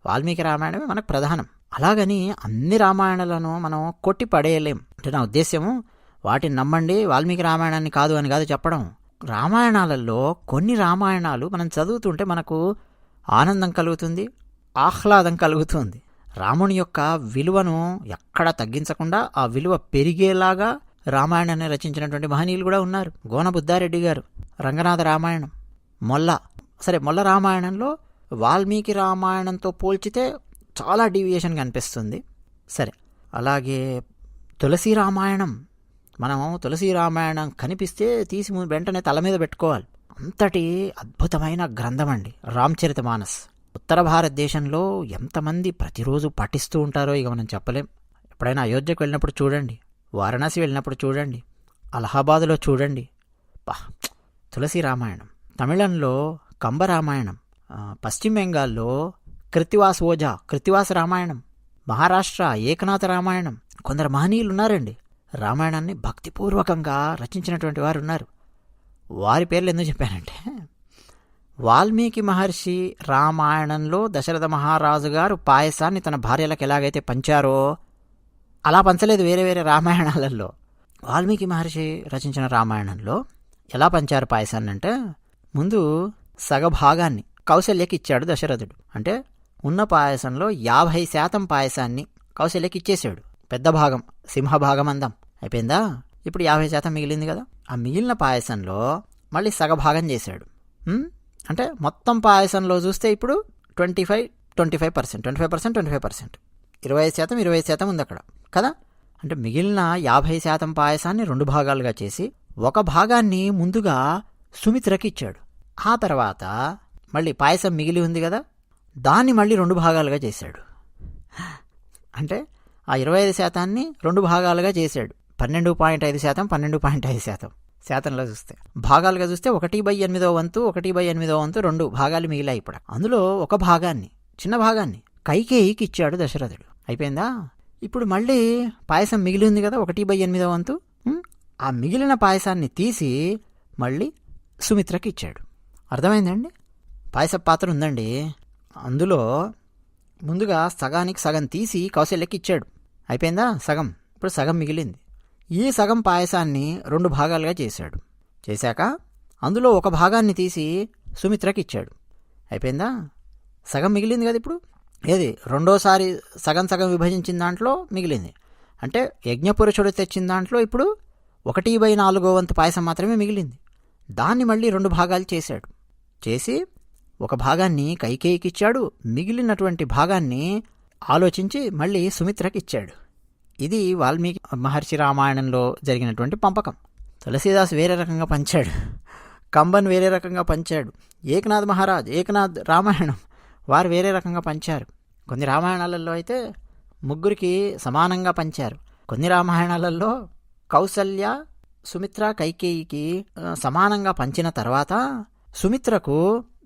వాల్మీకి రామాయణమే మనకు ప్రధానం. అలాగని అన్ని రామాయణాలను మనం కొట్టి పడేయలేం. అంటే నా ఉద్దేశ్యము వాటిని నమ్మండి, వాల్మీకి రామాయణాన్ని కాదు అని కాదు చెప్పడం. రామాయణాలలో కొన్ని రామాయణాలు మనం చదువుతుంటే మనకు ఆనందం కలుగుతుంది, ఆహ్లాదం కలుగుతుంది. రాముని యొక్క విలువను ఎక్కడ తగ్గించకుండా ఆ విలువ పెరిగేలాగా రామాయణాన్ని రచించినటువంటి మహనీయులు కూడా ఉన్నారు. గోన బుద్ధారెడ్డి గారు రంగనాథ రామాయణం, మొల్ల రామాయణంలో వాల్మీకి రామాయణంతో పోల్చితే చాలా డీవియేషన్ కనిపిస్తుంది. సరే, అలాగే తులసి రామాయణం, మనం తులసి రామాయణం కనిపిస్తే తీసి వెంటనే తల మీద పెట్టుకోవాలి. అంతటి అద్భుతమైన గ్రంథం అండి రామచరితమానస్. ఉత్తర భారతదేశంలో ఎంతమంది ప్రతిరోజు పఠిస్తూ ఉంటారో ఇక మనం చెప్పలేం. ఎప్పుడైనా అయోధ్యకు వెళ్ళినప్పుడు చూడండి, వారణాసి వెళ్ళినప్పుడు చూడండి, అలహాబాదులో చూడండి. తులసి రామాయణం. తమిళంలో కంబరామాయణం, పశ్చిమ బెంగాల్లో కృత్తివాస్ రామాయణం, మహారాష్ట్ర ఏకనాథ రామాయణం. కొందరు మహనీయులు ఉన్నారండి, రామాయణాన్ని భక్తిపూర్వకంగా రచించినటువంటి వారు ఉన్నారు. వారి పేర్లు ఎందుకు చెప్పానంటే, వాల్మీకి మహర్షి రామాయణంలో దశరథ మహారాజు గారు పాయసాన్ని తన భార్యలకు ఎలాగైతే పంచారో అలా పంచలేదు వేరే వేరే రామాయణాలలో. వాల్మీకి మహర్షి రచించిన రామాయణంలో ఎలా పంచారు పాయసాన్ని అంటే, ముందు సగభాగాన్ని కౌశల్యకి ఇచ్చాడు దశరథుడు. అంటే ఉన్న పాయసంలో 50% పాయసాన్ని కౌశల్యకి ఇచ్చేసాడు. పెద్ద భాగం, సింహభాగం అందం అయిపోయిందా. ఇప్పుడు 50% మిగిలింది కదా, ఆ మిగిలిన పాయసంలో మళ్ళీ సగభాగం చేశాడు. అంటే మొత్తం పాయసంలో చూస్తే ఇప్పుడు 25% 25% ఉంది అక్కడ కదా. అంటే మిగిలిన 50% పాయసాన్ని 2 భాగాలుగా చేసి ఒక భాగాన్ని ముందుగా సుమిత్రకి ఇచ్చాడు. ఆ తర్వాత మళ్ళీ పాయసం మిగిలి ఉంది కదా, దాన్ని మళ్ళీ 2 భాగాలుగా చేశాడు. అంటే ఆ 25%ని 2 భాగాలుగా చేశాడు. 12.5%, 12.5% శాతంలో చూస్తే. భాగాలుగా చూస్తే 1/8 వంతు 1/8 వంతు 2 భాగాలు మిగిలాయి. ఇప్పుడు అందులో ఒక భాగాన్ని, చిన్న భాగాన్ని కైకేయికి ఇచ్చాడు దశరథుడు. అయిపోయిందా. ఇప్పుడు మళ్ళీ పాయసం మిగిలి ఉంది కదా 1/8 వంతు, ఆ మిగిలిన పాయసాన్ని తీసి మళ్ళీ సుమిత్రకి ఇచ్చాడు. అర్థమైందండి. పాయస పాత్ర ఉందండి, అందులో ముందుగా సగానికి సగం తీసి కౌశల్యకి ఇచ్చాడు. అయిపోయిందా సగం. ఇప్పుడు సగం మిగిలింది. ఈ సగం పాయసాన్ని 2 భాగాలుగా చేశాడు. చేశాక అందులో ఒక భాగాన్ని తీసి సుమిత్రకి ఇచ్చాడు. అయిపోయిందా. సగం మిగిలింది కదా. ఇప్పుడు ఏది రెండోసారి సగం సగం విభజించిన దాంట్లో మిగిలింది. అంటే యజ్ఞపురుషుడు తెచ్చిన దాంట్లో ఇప్పుడు 1/4 వంతు పాయసం మాత్రమే మిగిలింది. దాన్ని మళ్ళీ 2 భాగాలు చేశాడు. చేసి ఒక భాగాన్ని కైకేయికి ఇచ్చాడు, మిగిలినటువంటి భాగాన్ని ఆలోచించి మళ్ళీ సుమిత్రకి ఇచ్చాడు. ఇది వాల్మీకి మహర్షి రామాయణంలో జరిగినటువంటి పంపకం. తులసీదాస్ వేరే రకంగా పంచాడు, కంబన్ వేరే రకంగా పంచాడు, ఏకనాథ్ రామాయణం వారు వేరే రకంగా పంచారు. కొన్ని రామాయణాలలో అయితే ముగ్గురికి సమానంగా పంచారు. కొన్ని రామాయణాలలో కౌసల్య, సుమిత్ర, కైకేయికి సమానంగా పంచిన తర్వాత సుమిత్రకు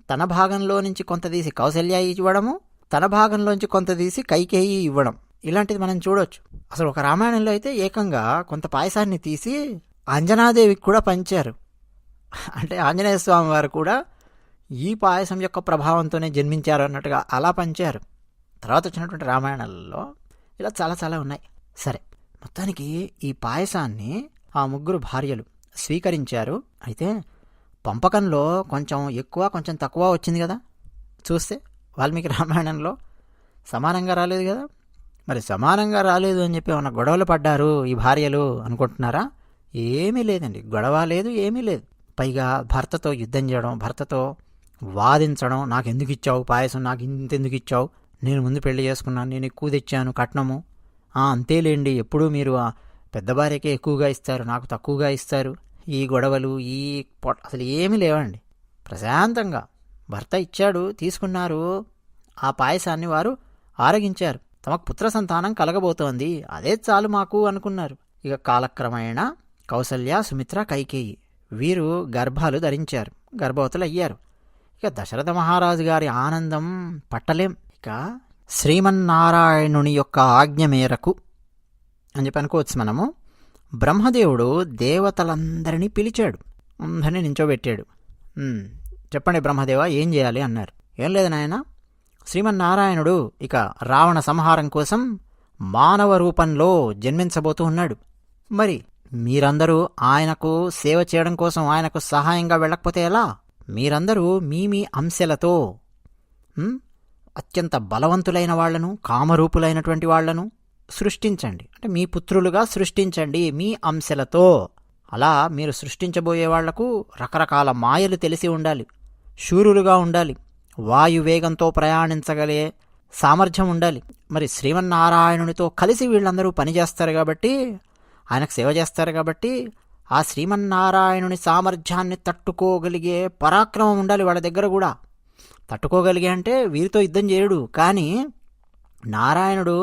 తన భాగంలో నుంచి కొంత తీసి కౌసల్య ఇవ్వడము, తన భాగంలోంచి కొంత తీసి కైకేయి ఇవ్వడం, ఇలాంటిది మనం చూడొచ్చు. అసలు ఒక రామాయణంలో అయితే ఏకంగా కొంత పాయసాన్ని తీసి అంజనాదేవికి కూడా పంచారు. అంటే ఆంజనేయ స్వామి వారు కూడా ఈ పాయసం యొక్క ప్రభావంతోనే జన్మించారు అన్నట్టుగా అలా పంచారు. తర్వాత వచ్చినటువంటి రామాయణాలలో ఇలా చాలా చాలా ఉన్నాయి. సరే, మొత్తానికి ఈ పాయసాన్ని ఆ 3 భార్యలు స్వీకరించారు. అయితే పంపకంలో కొంచెం ఎక్కువ కొంచెం తక్కువ వచ్చింది కదా. చూస్తే వాల్మీకి రామాయణంలో సమానంగా రాలేదు కదా. మరి సమానంగా రాలేదు అని చెప్పి ఏమన్నా గొడవలు పడ్డారు ఈ భార్యలు అనుకుంటున్నారా? ఏమీ లేదండి, గొడవ లేదు, ఏమీ లేదు. పైగా భర్తతో యుద్ధం చేయడం, భర్తతో వాదించడం, నాకెందుకు ఇచ్చావు పాయసం, నాకు ఇంతెందుకు ఇచ్చావు, నేను ముందు పెళ్లి చేసుకున్నాను, నేను ఎక్కువ తెచ్చాను కట్నము, అంతేలేండి, ఎప్పుడూ మీరు పెద్ద భార్యకే ఎక్కువగా ఇస్తారు, నాకు తక్కువగా ఇస్తారు, ఈ గొడవలు ఈ అసలు ఏమీ లేవండి. ప్రశాంతంగా భర్త ఇచ్చాడు, తీసుకున్నారు, ఆ పాయసాన్ని వారు ఆరగించారు. తమకు పుత్ర సంతానం కలగబోతోంది, అదే చాలు మాకు అనుకున్నారు. ఇక కాలక్రమేణా కౌసల్య, సుమిత్ర, కైకేయి వీరు గర్భాలు ధరించారు, గర్భవతులు అయ్యారు. ఇక దశరథ మహారాజు గారి ఆనందం పట్టలేం. ఇక శ్రీమన్నారాయణుని యొక్క ఆజ్ఞ మేరకు అని చెప్పి అనుకోవచ్చు మనము. బ్రహ్మదేవుడు దేవతలందరినీ పిలిచాడు, అందరినీ నించోబెట్టాడు. చెప్పండి బ్రహ్మదేవ, ఏం చేయాలి అన్నారు. ఏం లేదు నాయన, శ్రీమన్నారాయణుడు ఇక రావణ సంహారం కోసం మానవ రూపంలో జన్మించబోతూ ఉన్నాడు. మరి మీరందరూ ఆయనకు సేవ చేయడం కోసం ఆయనకు సహాయంగా వెళ్ళకపోతే ఎలా? మీరందరూ మీ అంశలతో అత్యంత బలవంతులైన వాళ్లను, కామరూపులైనటువంటి వాళ్లను సృష్టించండి, అంటే మీ పుత్రులుగా సృష్టించండి మీ అంశలతో. అలా మీరు సృష్టించబోయే వాళ్లకు రకరకాల మాయలు తెలిసి ఉండాలి, శూరులుగా ఉండాలి, వాయువేగంతో ప్రయాణించగలే సామర్థ్యం ఉండాలి. మరి శ్రీమన్నారాయణునితో కలిసి వీళ్ళందరూ పనిచేస్తారు కాబట్టి, ఆయనకు సేవ చేస్తారు కాబట్టి, ఆ శ్రీమన్నారాయణుని సామర్థ్యాన్ని తట్టుకోగలిగే పరాక్రమం ఉండాలి వాళ్ళ దగ్గర కూడా. తట్టుకోగలిగే అంటే వీరితో యుద్ధం చేయడు, కానీ నారాయణుడు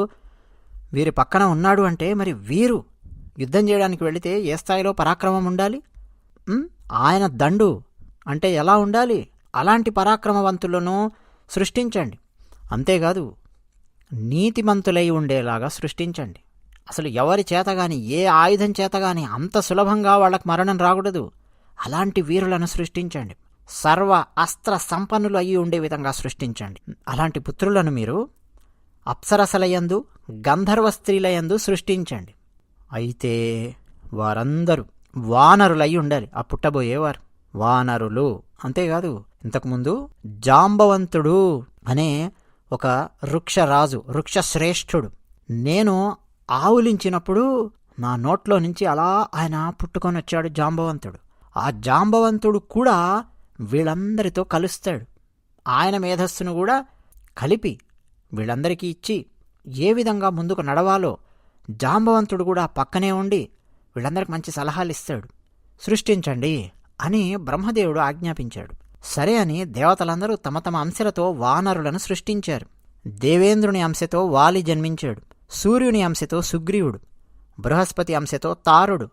వీరి పక్కన ఉన్నాడు అంటే మరి వీరు యుద్ధం చేయడానికి వెళితే ఏ స్థాయిలో పరాక్రమం ఉండాలి? ఆయన దండు అంటే ఎలా ఉండాలి? అలాంటి పరాక్రమవంతులను సృష్టించండి. అంతేకాదు నీతిమంతులై ఉండేలాగా సృష్టించండి. అసలు ఎవరి చేతగాని, ఏ ఆయుధం చేతగాని అంత సులభంగా వాళ్ళకు మరణం రాకూడదు. అలాంటి వీరులను సృష్టించండి. సర్వ అస్త్ర సంపన్నులు అయ్యి ఉండే విధంగా సృష్టించండి. అలాంటి పుత్రులను మీరు అప్సరసలయందు, గంధర్వ స్త్రీలయందు సృష్టించండి. అయితే వారందరూ వానరులై ఉండాలి, ఆ పుట్టబోయేవారు వానరులు. అంతేకాదు ఇంతకుముందు జాంబవంతుడు అనే ఒక వృక్షరాజు, వృక్షశ్రేష్ఠుడు, నేను ఆవులించినప్పుడు నా నోట్లో నుంచి అలా ఆయన పుట్టుకొని వచ్చాడు జాంబవంతుడు. ఆ జాంబవంతుడు కూడా వీళ్ళందరితో కలుస్తాడు. ఆయన మేధస్సును కూడా కలిపి వీళ్ళందరికీ ఇచ్చి ఏ విధంగా ముందుకు నడవాలో జాంబవంతుడు కూడా పక్కనే ఉండి వీళ్ళందరికీ మంచి సలహాలు ఇస్తాడు. సృష్టించండి అని బ్రహ్మదేవుడు ఆజ్ఞాపించాడు. సరే అని దేవతలందరూ తమ తమ అంశలతో వానరులను సృష్టించారు. దేవేంద్రుని అంశతో వాలి జన్మించాడు, సూర్యుని అంశతో సుగ్రీవుడు, బృహస్పతి అంశతో తారుడు,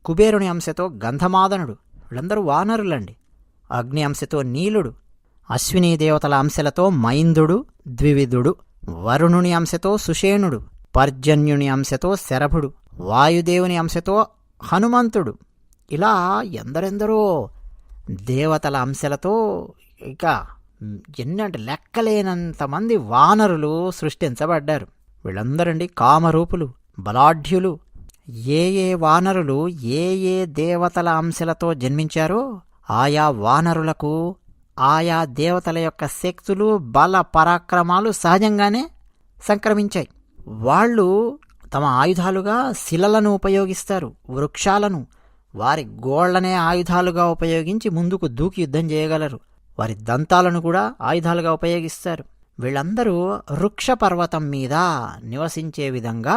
కుబేరుని అంశతో గంధమాదనుడు, వీళ్ళందరూ వానరులండి. అగ్ని అంశతో నీలుడు, అశ్వినీ దేవతల అంశలతో మైందుడు, ద్వివిధుడు, వరుణుని అంశతో సుషేణుడు, పర్జన్యుని అంశతో శరభుడు, వాయుదేవుని అంశతో హనుమంతుడు, ఇలా ఎందరెందరో దేవతల అంశలతో ఇక ఎన్నంటే లెక్కలేనంతమంది వానరులు సృష్టించబడ్డారు. వీళ్ళందరండి కామరూపులు, బలాఢ్యులు. ఏ వానరులు ఏ దేవతల అంశలతో జన్మించారో ఆయా వానరులకు ఆయా దేవతల యొక్క శక్తులు, బల పరాక్రమాలు సహజంగానే సంక్రమించాయి. వాళ్ళు తమ ఆయుధాలుగా శిలలను ఉపయోగిస్తారు, వృక్షాలను, వారి గోళ్లనే ఆయుధాలుగా ఉపయోగించి ముందుకు దూకి యుద్ధం చేయగలరు. వారి దంతాలను కూడా ఆయుధాలుగా ఉపయోగిస్తారు. వీళ్ళందరూ వృక్ష పర్వతం మీద నివసించే విధంగా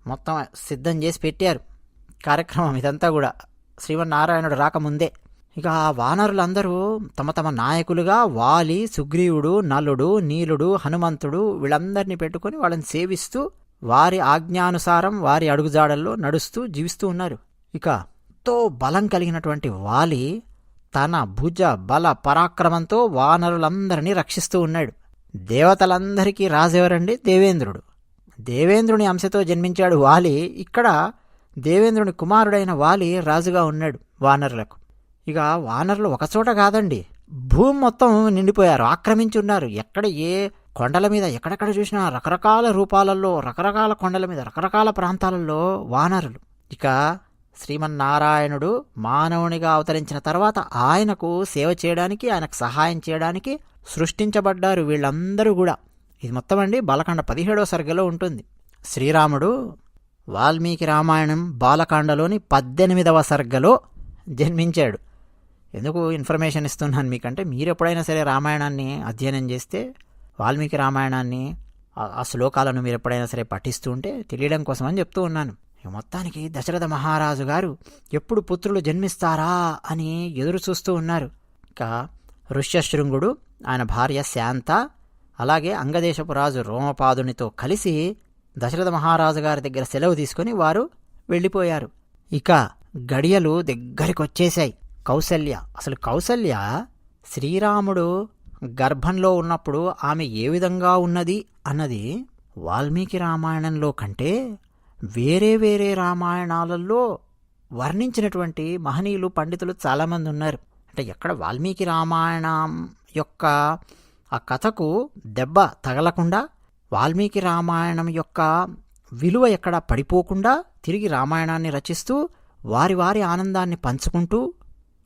మొత్తం సిద్ధం చేసి పెట్టారు కార్యక్రమం. ఇదంతా కూడా శ్రీమన్నారాయణుడు రాకముందే. ఇక ఆ వానరులందరూ తమ తమ నాయకులుగా వాలి, సుగ్రీవుడు, నలుడు, నీలుడు, హనుమంతుడు వీళ్ళందరినీ పెట్టుకుని వాళ్ళని సేవిస్తూ వారి ఆజ్ఞానుసారం వారి అడుగుజాడల్లో నడుస్తూ జీవిస్తూ ఉన్నారు. ఇక ఎంతో బలం కలిగినటువంటి వాలి తన భుజ బల పరాక్రమంతో వానరులందరినీ రక్షిస్తూ ఉన్నాడు. దేవతలందరికీ రాజెవరండి? దేవేంద్రుడు. దేవేంద్రుని అంశతో జన్మించాడు వాలి. ఇక్కడ దేవేంద్రుని కుమారుడైన వాలి రాజుగా ఉన్నాడు వానరులకు. ఇక వానరులు ఒకచోట కాదండి, భూమి మొత్తం నిండిపోయారు, ఆక్రమించి ఉన్నారు. ఎక్కడ ఏ కొండల మీద ఎక్కడెక్కడ చూసినా రకరకాల రూపాలలో, రకరకాల కొండల మీద, రకరకాల ప్రాంతాలలో వానరులు. ఇక శ్రీమన్నారాయణుడు మానవునిగా అవతరించిన తర్వాత ఆయనకు సేవ చేయడానికి, ఆయనకు సహాయం చేయడానికి సృష్టించబడ్డారు వీళ్ళందరూ కూడా. ఇది మొత్తం అండి బాలకాండ 17వ సర్గలో ఉంటుంది. శ్రీరాముడు వాల్మీకి రామాయణం బాలకాండలోని 18వ సర్గలో జన్మించాడు. ఎందుకు ఇన్ఫర్మేషన్ ఇస్తున్నాను మీకంటే, మీరు ఎప్పుడైనా సరే రామాయణాన్ని అధ్యయనం చేస్తే, వాల్మీకి రామాయణాన్ని ఆ శ్లోకాలను మీరు ఎప్పుడైనా సరే పఠిస్తూ ఉంటే తెలియడం కోసం అని చెప్తూ ఉన్నాను. మొత్తానికి దశరథ మహారాజు గారు ఎప్పుడు పుత్రులు జన్మిస్తారా అని ఎదురు చూస్తూ ఉన్నారు. ఇక ఋష్యశృంగుడు, ఆయన భార్య శాంత, అలాగే అంగదేశపు రాజు రోమపాదునితో కలిసి దశరథ మహారాజు గారి దగ్గర సెలవు తీసుకుని వారు వెళ్ళిపోయారు. ఇక గడియలు దగ్గరికి వచ్చేశాయి. అసలు కౌసల్య శ్రీరాముడు గర్భంలో ఉన్నప్పుడు ఆమె ఏ విధంగా ఉన్నది అన్నది వాల్మీకి రామాయణంలో కంటే వేరే వేరే రామాయణాలలో వర్ణించినటువంటి మహనీయులు, పండితులు చాలామంది ఉన్నారు. అంటే ఎక్కడ వాల్మీకి రామాయణం యొక్క ఆ కథకు దెబ్బ తగలకుండా, వాల్మీకి రామాయణం యొక్క విలువ ఎక్కడ పడిపోకుండా తిరిగి రామాయణాన్ని రచిస్తూ వారి వారి ఆనందాన్ని పంచుకుంటూ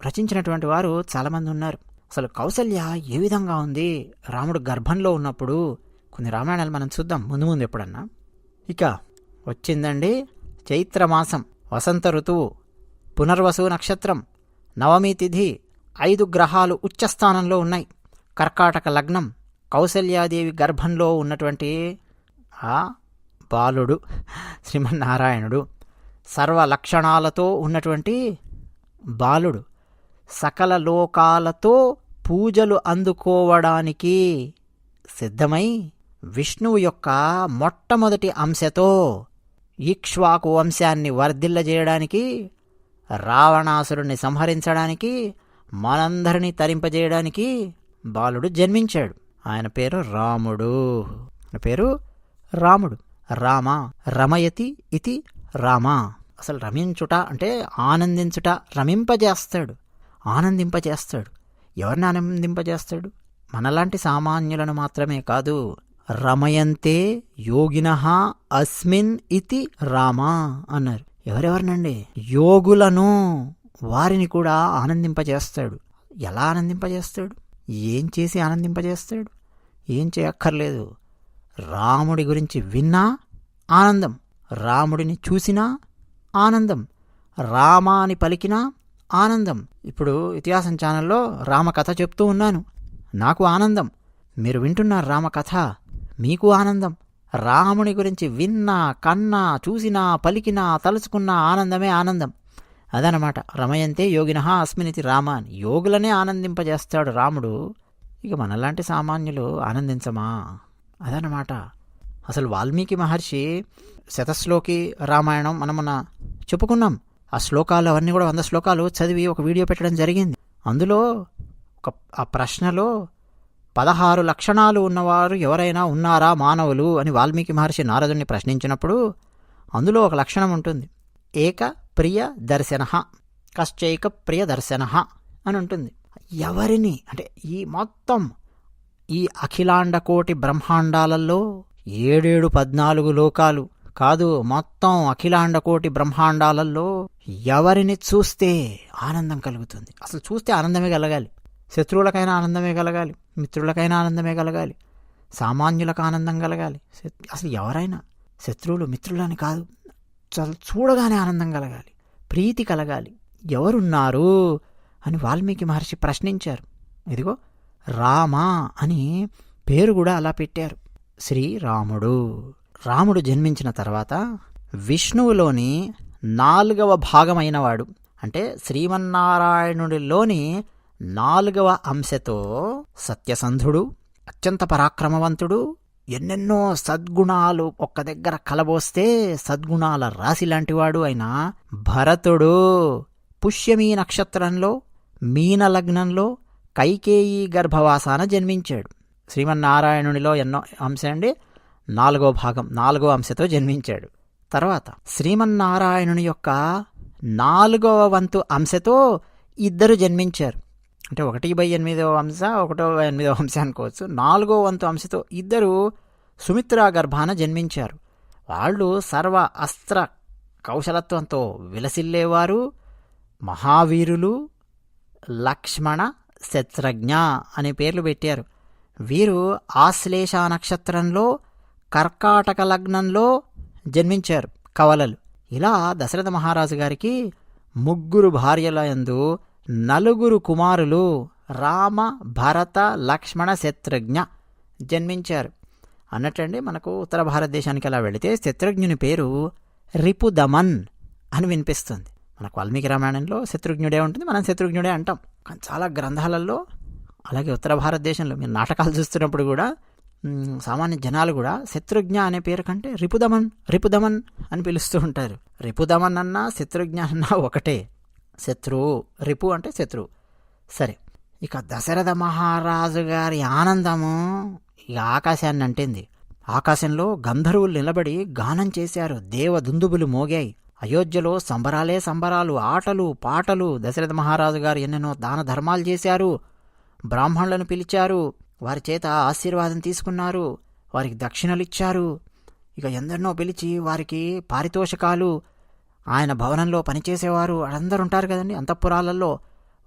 రచించినటువంటి వారు చాలామంది ఉన్నారు. అసలు కౌసల్య ఏ విధంగా ఉంది రాముడు గర్భంలో ఉన్నప్పుడు, కొన్ని రామాయణాలు మనం చూద్దాం ముందు ముందు ఎప్పుడన్నా. ఇక వచ్చిందండి చైత్రమాసం, వసంత ఋతువు, పునర్వసు నక్షత్రం, నవమి తిథి, 5 గ్రహాలు ఉచ్చస్థానంలో ఉన్నాయి, కర్కాటక లగ్నం, కౌసల్యాదేవి గర్భంలో ఉన్నటువంటి ఆ బాలుడు శ్రీమన్నారాయణుడు, సర్వ లక్షణాలతో ఉన్నటువంటి బాలుడు, సకల లోకాలతో పూజలు అందుకోవడానికి సిద్ధమై విష్ణువు యొక్క మొట్టమొదటి అంశతో ఇక్ష్వాకు వంశాన్ని వర్ధిల్లజేయడానికి, రావణాసురుణ్ణి సంహరించడానికి, మనందరినీ తరింపజేయడానికి బాలుడు జన్మించాడు. ఆయన పేరు రాముడు. రామ రమయతి ఇతి రామ. అసలు రమించుట అంటే ఆనందించుట, ఆనందింపజేస్తాడు. ఎవరిని ఆనందింపజేస్తాడు? మనలాంటి సామాన్యులను మాత్రమే కాదు. రమయంతే యోగినః అస్మిన్ ఇతి రామ అన్నారు. ఎవరెవరినండి? యోగులను, వారిని కూడా ఆనందింపజేస్తాడు. ఎలా ఆనందింపజేస్తాడు? ఏం చేసి ఆనందింపజేస్తాడు? ఏం చేయక్కర్లేదు. రాముడి గురించి విన్నా ఆనందం, రాముడిని చూసినా ఆనందం, రామాని పలికినా ఆనందం. ఇప్పుడు ఇతిహాసం ఛానల్లో రామకథ చెప్తూ ఉన్నాను, నాకు ఆనందం. మీరు వింటున్నారు రామకథ, మీకు ఆనందం. రాముని గురించి విన్నా, కన్నా, చూసినా, పలికినా, తలుచుకున్నా ఆనందమే ఆనందం. అదనమాట రమయంతే యోగినః అస్మినితి రామ అని. యోగులనే ఆనందింపజేస్తాడు రాముడు. ఇక మనలాంటి సామాన్యులు ఆనందించమా? అదనమాట. అసలు వాల్మీకి మహర్షి శతశ్లోకి రామాయణం మనమున్న చెప్పుకున్నాం. ఆ శ్లోకాలు అవన్నీ కూడా 100 శ్లోకాలు చదివి ఒక వీడియో పెట్టడం జరిగింది. అందులో ఆ ప్రశ్నలో 16 లక్షణాలు ఉన్నవారు ఎవరైనా ఉన్నారా మానవులు అని వాల్మీకి మహర్షి నారదుని ప్రశ్నించినప్పుడు అందులో ఒక లక్షణం ఉంటుంది. ఏక ప్రియ దర్శన, కశ్చైక ప్రియ దర్శన అని ఉంటుంది. ఎవరిని అంటే ఈ మొత్తం ఈ అఖిలాండ కోటి బ్రహ్మాండాలలో 14 లోకాలు కాదు, మొత్తం అఖిలాండ కోటి బ్రహ్మాండాలలో ఎవరిని చూస్తే ఆనందం కలుగుతుంది. అసలు చూస్తే ఆనందమే కలగాలి. శత్రువులకైనా ఆనందమే కలగాలి, మిత్రులకైనా ఆనందమే కలగాలి, సామాన్యులకు ఆనందం కలగాలి. అసలు ఎవరైనా శత్రువులు మిత్రులని కాదు, చూడగానే ఆనందం కలగాలి, ప్రీతి కలగాలి. ఎవరున్నారు అని వాల్మీకి మహర్షి ప్రశ్నించారు. ఇదిగో రామ అని పేరు కూడా అలా పెట్టారు. శ్రీరాముడు. రాముడు జన్మించిన తర్వాత విష్ణువులోని 4వ భాగమైనవాడు, అంటే శ్రీమన్నారాయణుడిలోని 4వ అంశతో సత్యసంధుడు, అత్యంత పరాక్రమవంతుడు, ఎన్నెన్నో సద్గుణాలు ఒక్క దగ్గర కలబోస్తే సద్గుణాల రాశి లాంటివాడు అయిన భరతుడు పుష్యమీ నక్షత్రంలో మీనలగ్నంలో కైకేయీ గర్భవాసాన జన్మించాడు. శ్రీమన్నారాయణునిలో ఎన్నో అంశం అండి, 4వ భాగం 4వ అంశతో జన్మించాడు. తర్వాత శ్రీమన్నారాయణుని యొక్క 4వ వంతు అంశతో 2 జన్మించారు. అంటే 1/8వ అంశ 1/8వ అంశ అనుకోవచ్చు. 4వ వంతు అంశతో ఇద్దరు సుమిత్రా గర్భాన జన్మించారు. వాళ్ళు సర్వ అస్త్ర కౌశలత్వంతో విలసిల్లేవారు, మహావీరులు. లక్ష్మణ, శత్రుఘ్న అనే పేర్లు పెట్టారు. వీరు ఆశ్లేష నక్షత్రంలో కర్కాటక లగ్నంలో జన్మించారు కవలలు. ఇలా దశరథ మహారాజు గారికి 3 భార్యల యందు 4 కుమారులు రామ, భరత, లక్ష్మణ, శత్రుఘ్న జన్మించారు. అన్నట్టండి మనకు ఉత్తర భారతదేశానికి అలా వెళితే శత్రుఘ్నుని పేరు రిపుదమన్ అని వినిపిస్తుంది. మనకు వాల్మీకి రామాయణంలో శత్రుఘ్నుడే ఉంటుంది, మనం శత్రుఘ్నుడే అంటాం. కానీ చాలా గ్రంథాలలో, అలాగే ఉత్తర భారతదేశంలో మీరు నాటకాలు చూస్తున్నప్పుడు కూడా సామాన్య జనాలు కూడా శత్రుఘ్న అనే పేరు కంటే రిపుదమన్ రిపుదమన్ అని పిలుస్తూ ఉంటారు. రిపుదమన్ అన్నా శత్రుఘ్న అన్నా ఒకటే. శత్రువు, రిపు అంటే శత్రువు. సరే, ఇక దశరథ మహారాజు గారి ఆనందము ఇక ఆకాశాన్ని అంటింది. ఆకాశంలో గంధర్వులు నిలబడి గానం చేశారు, దేవదుందుబులు మోగాయి. అయోధ్యలో సంబరాలే సంబరాలు, ఆటలు పాటలు. దశరథ మహారాజు గారు ఎన్నెన్నో దాన ధర్మాలు చేశారు, బ్రాహ్మణులను పిలిచారు, వారి చేత ఆశీర్వాదం తీసుకున్నారు, వారికి దక్షిణలిచ్చారు. ఇక ఎందరినో పిలిచి వారికి పారితోషికాలు, ఆయన భవనంలో పనిచేసేవారు వాళ్ళందరూ ఉంటారు కదండి అంతఃపురాలలో,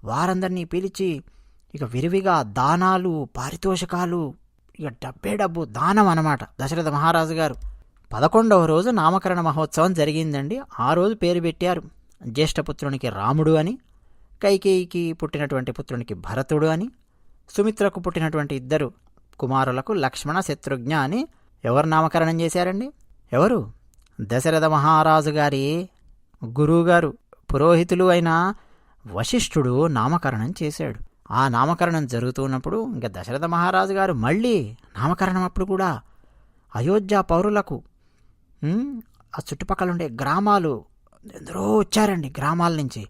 వారందరినీ పిలిచి ఇక విరివిగా దానాలు, పారితోషికాలు, ఇక డబ్బు దానం అన్నమాట. దశరథ మహారాజు గారు 11వ రోజు నామకరణ మహోత్సవం జరిగిందండి. ఆ రోజు పేరు పెట్టారు. జ్యేష్ఠపుత్రునికి రాముడు అని, కైకేయికి పుట్టినటువంటి పుత్రునికి భరతుడు అని, సుమిత్రకు పుట్టినటువంటి 2 కుమారులకు లక్ష్మణ, శత్రుఘ్న అని ఎవరు నామకరణం చేశారండి? ఎవరు? దశరథ మహారాజు గారి గురువుగారు, పురోహితులు అయిన వశిష్ఠుడు నామకరణం చేశాడు. ఆ నామకరణం జరుగుతున్నప్పుడు ఇంకా దశరథ మహారాజు గారు మళ్ళీ నామకరణం అప్పుడు కూడా అయోధ్య పౌరులకు, ఆ చుట్టుపక్కల ఉండే గ్రామాలు ఎందరో వచ్చారండి. గ్రామాల నుంచి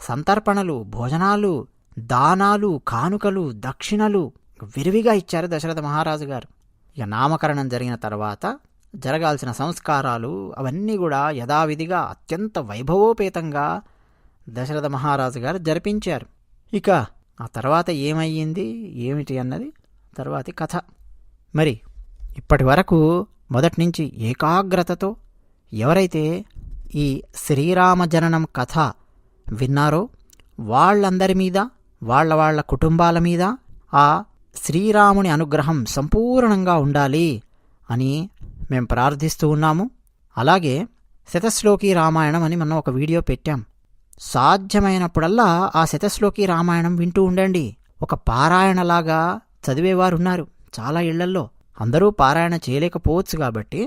సంతర్పణలు, భోజనాలు, దానాలు, కానుకలు, దక్షిణలు విరివిగా ఇచ్చారు దశరథ మహారాజు గారు. ఇక నామకరణం జరిగిన తర్వాత జరగాల్సిన సంస్కారాలు అవన్నీ కూడా యథావిధిగా అత్యంత వైభవోపేతంగా దశరథ మహారాజు గారు జరిపించారు. ఇక ఆ తర్వాత ఏమయ్యింది ఏమిటి అన్నది తర్వాతి కథ. మరి ఇప్పటి వరకు మొదటి నుంచి ఏకాగ్రతతో ఎవరైతే ఈ శ్రీరామ జననం కథ విన్నారో వాళ్ళందరి మీద, వాళ్ళ కుటుంబాల మీద ఆ శ్రీరాముని అనుగ్రహం సంపూర్ణంగా ఉండాలి అని మేము ప్రార్థిస్తూ ఉన్నాము. అలాగే శతశ్లోకి రామాయణం అని మనం ఒక వీడియో పెట్టాం. సాధ్యమైనప్పుడల్లా ఆ శతశ్లోకి రామాయణం వింటూ ఉండండి. ఒక పారాయణలాగా చదివేవారున్నారు చాలా ఇళ్లల్లో. అందరూ పారాయణ చేయలేకపోవచ్చు కాబట్టి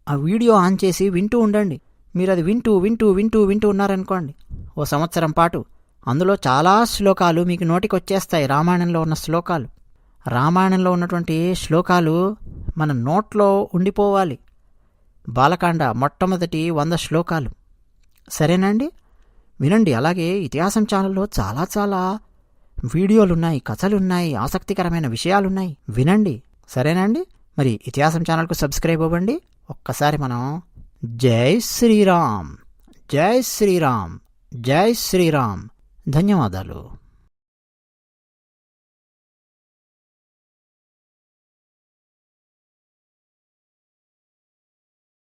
ఆ వీడియో ఆన్ చేసి వింటూ ఉండండి. మీరు అది వింటూ వింటూ వింటూ వింటూ ఉన్నారనుకోండి ఓ సంవత్సరం పాటు, అందులో చాలా శ్లోకాలు మీకు నోటికి వచ్చేస్తాయి. రామాయణంలో ఉన్న శ్లోకాలు, రామాయణంలో ఉన్నటువంటి శ్లోకాలు మన నోట్లో ఉండిపోవాలి. బాలకాండ మొట్టమొదటి 100 శ్లోకాలు. సరేనండి, వినండి. అలాగే ఇతిహాసం ఛానల్లో చాలా వీడియోలున్నాయి, కథలున్నాయి, ఆసక్తికరమైన విషయాలున్నాయి, వినండి. సరేనండి, మరి ఇతిహాసం ఛానల్కు సబ్స్క్రైబ్ అవ్వండి. ఒక్కసారి మనం జై శ్రీరామ్, జై శ్రీరామ్, జై శ్రీరామ్. ధన్యవాదాలు.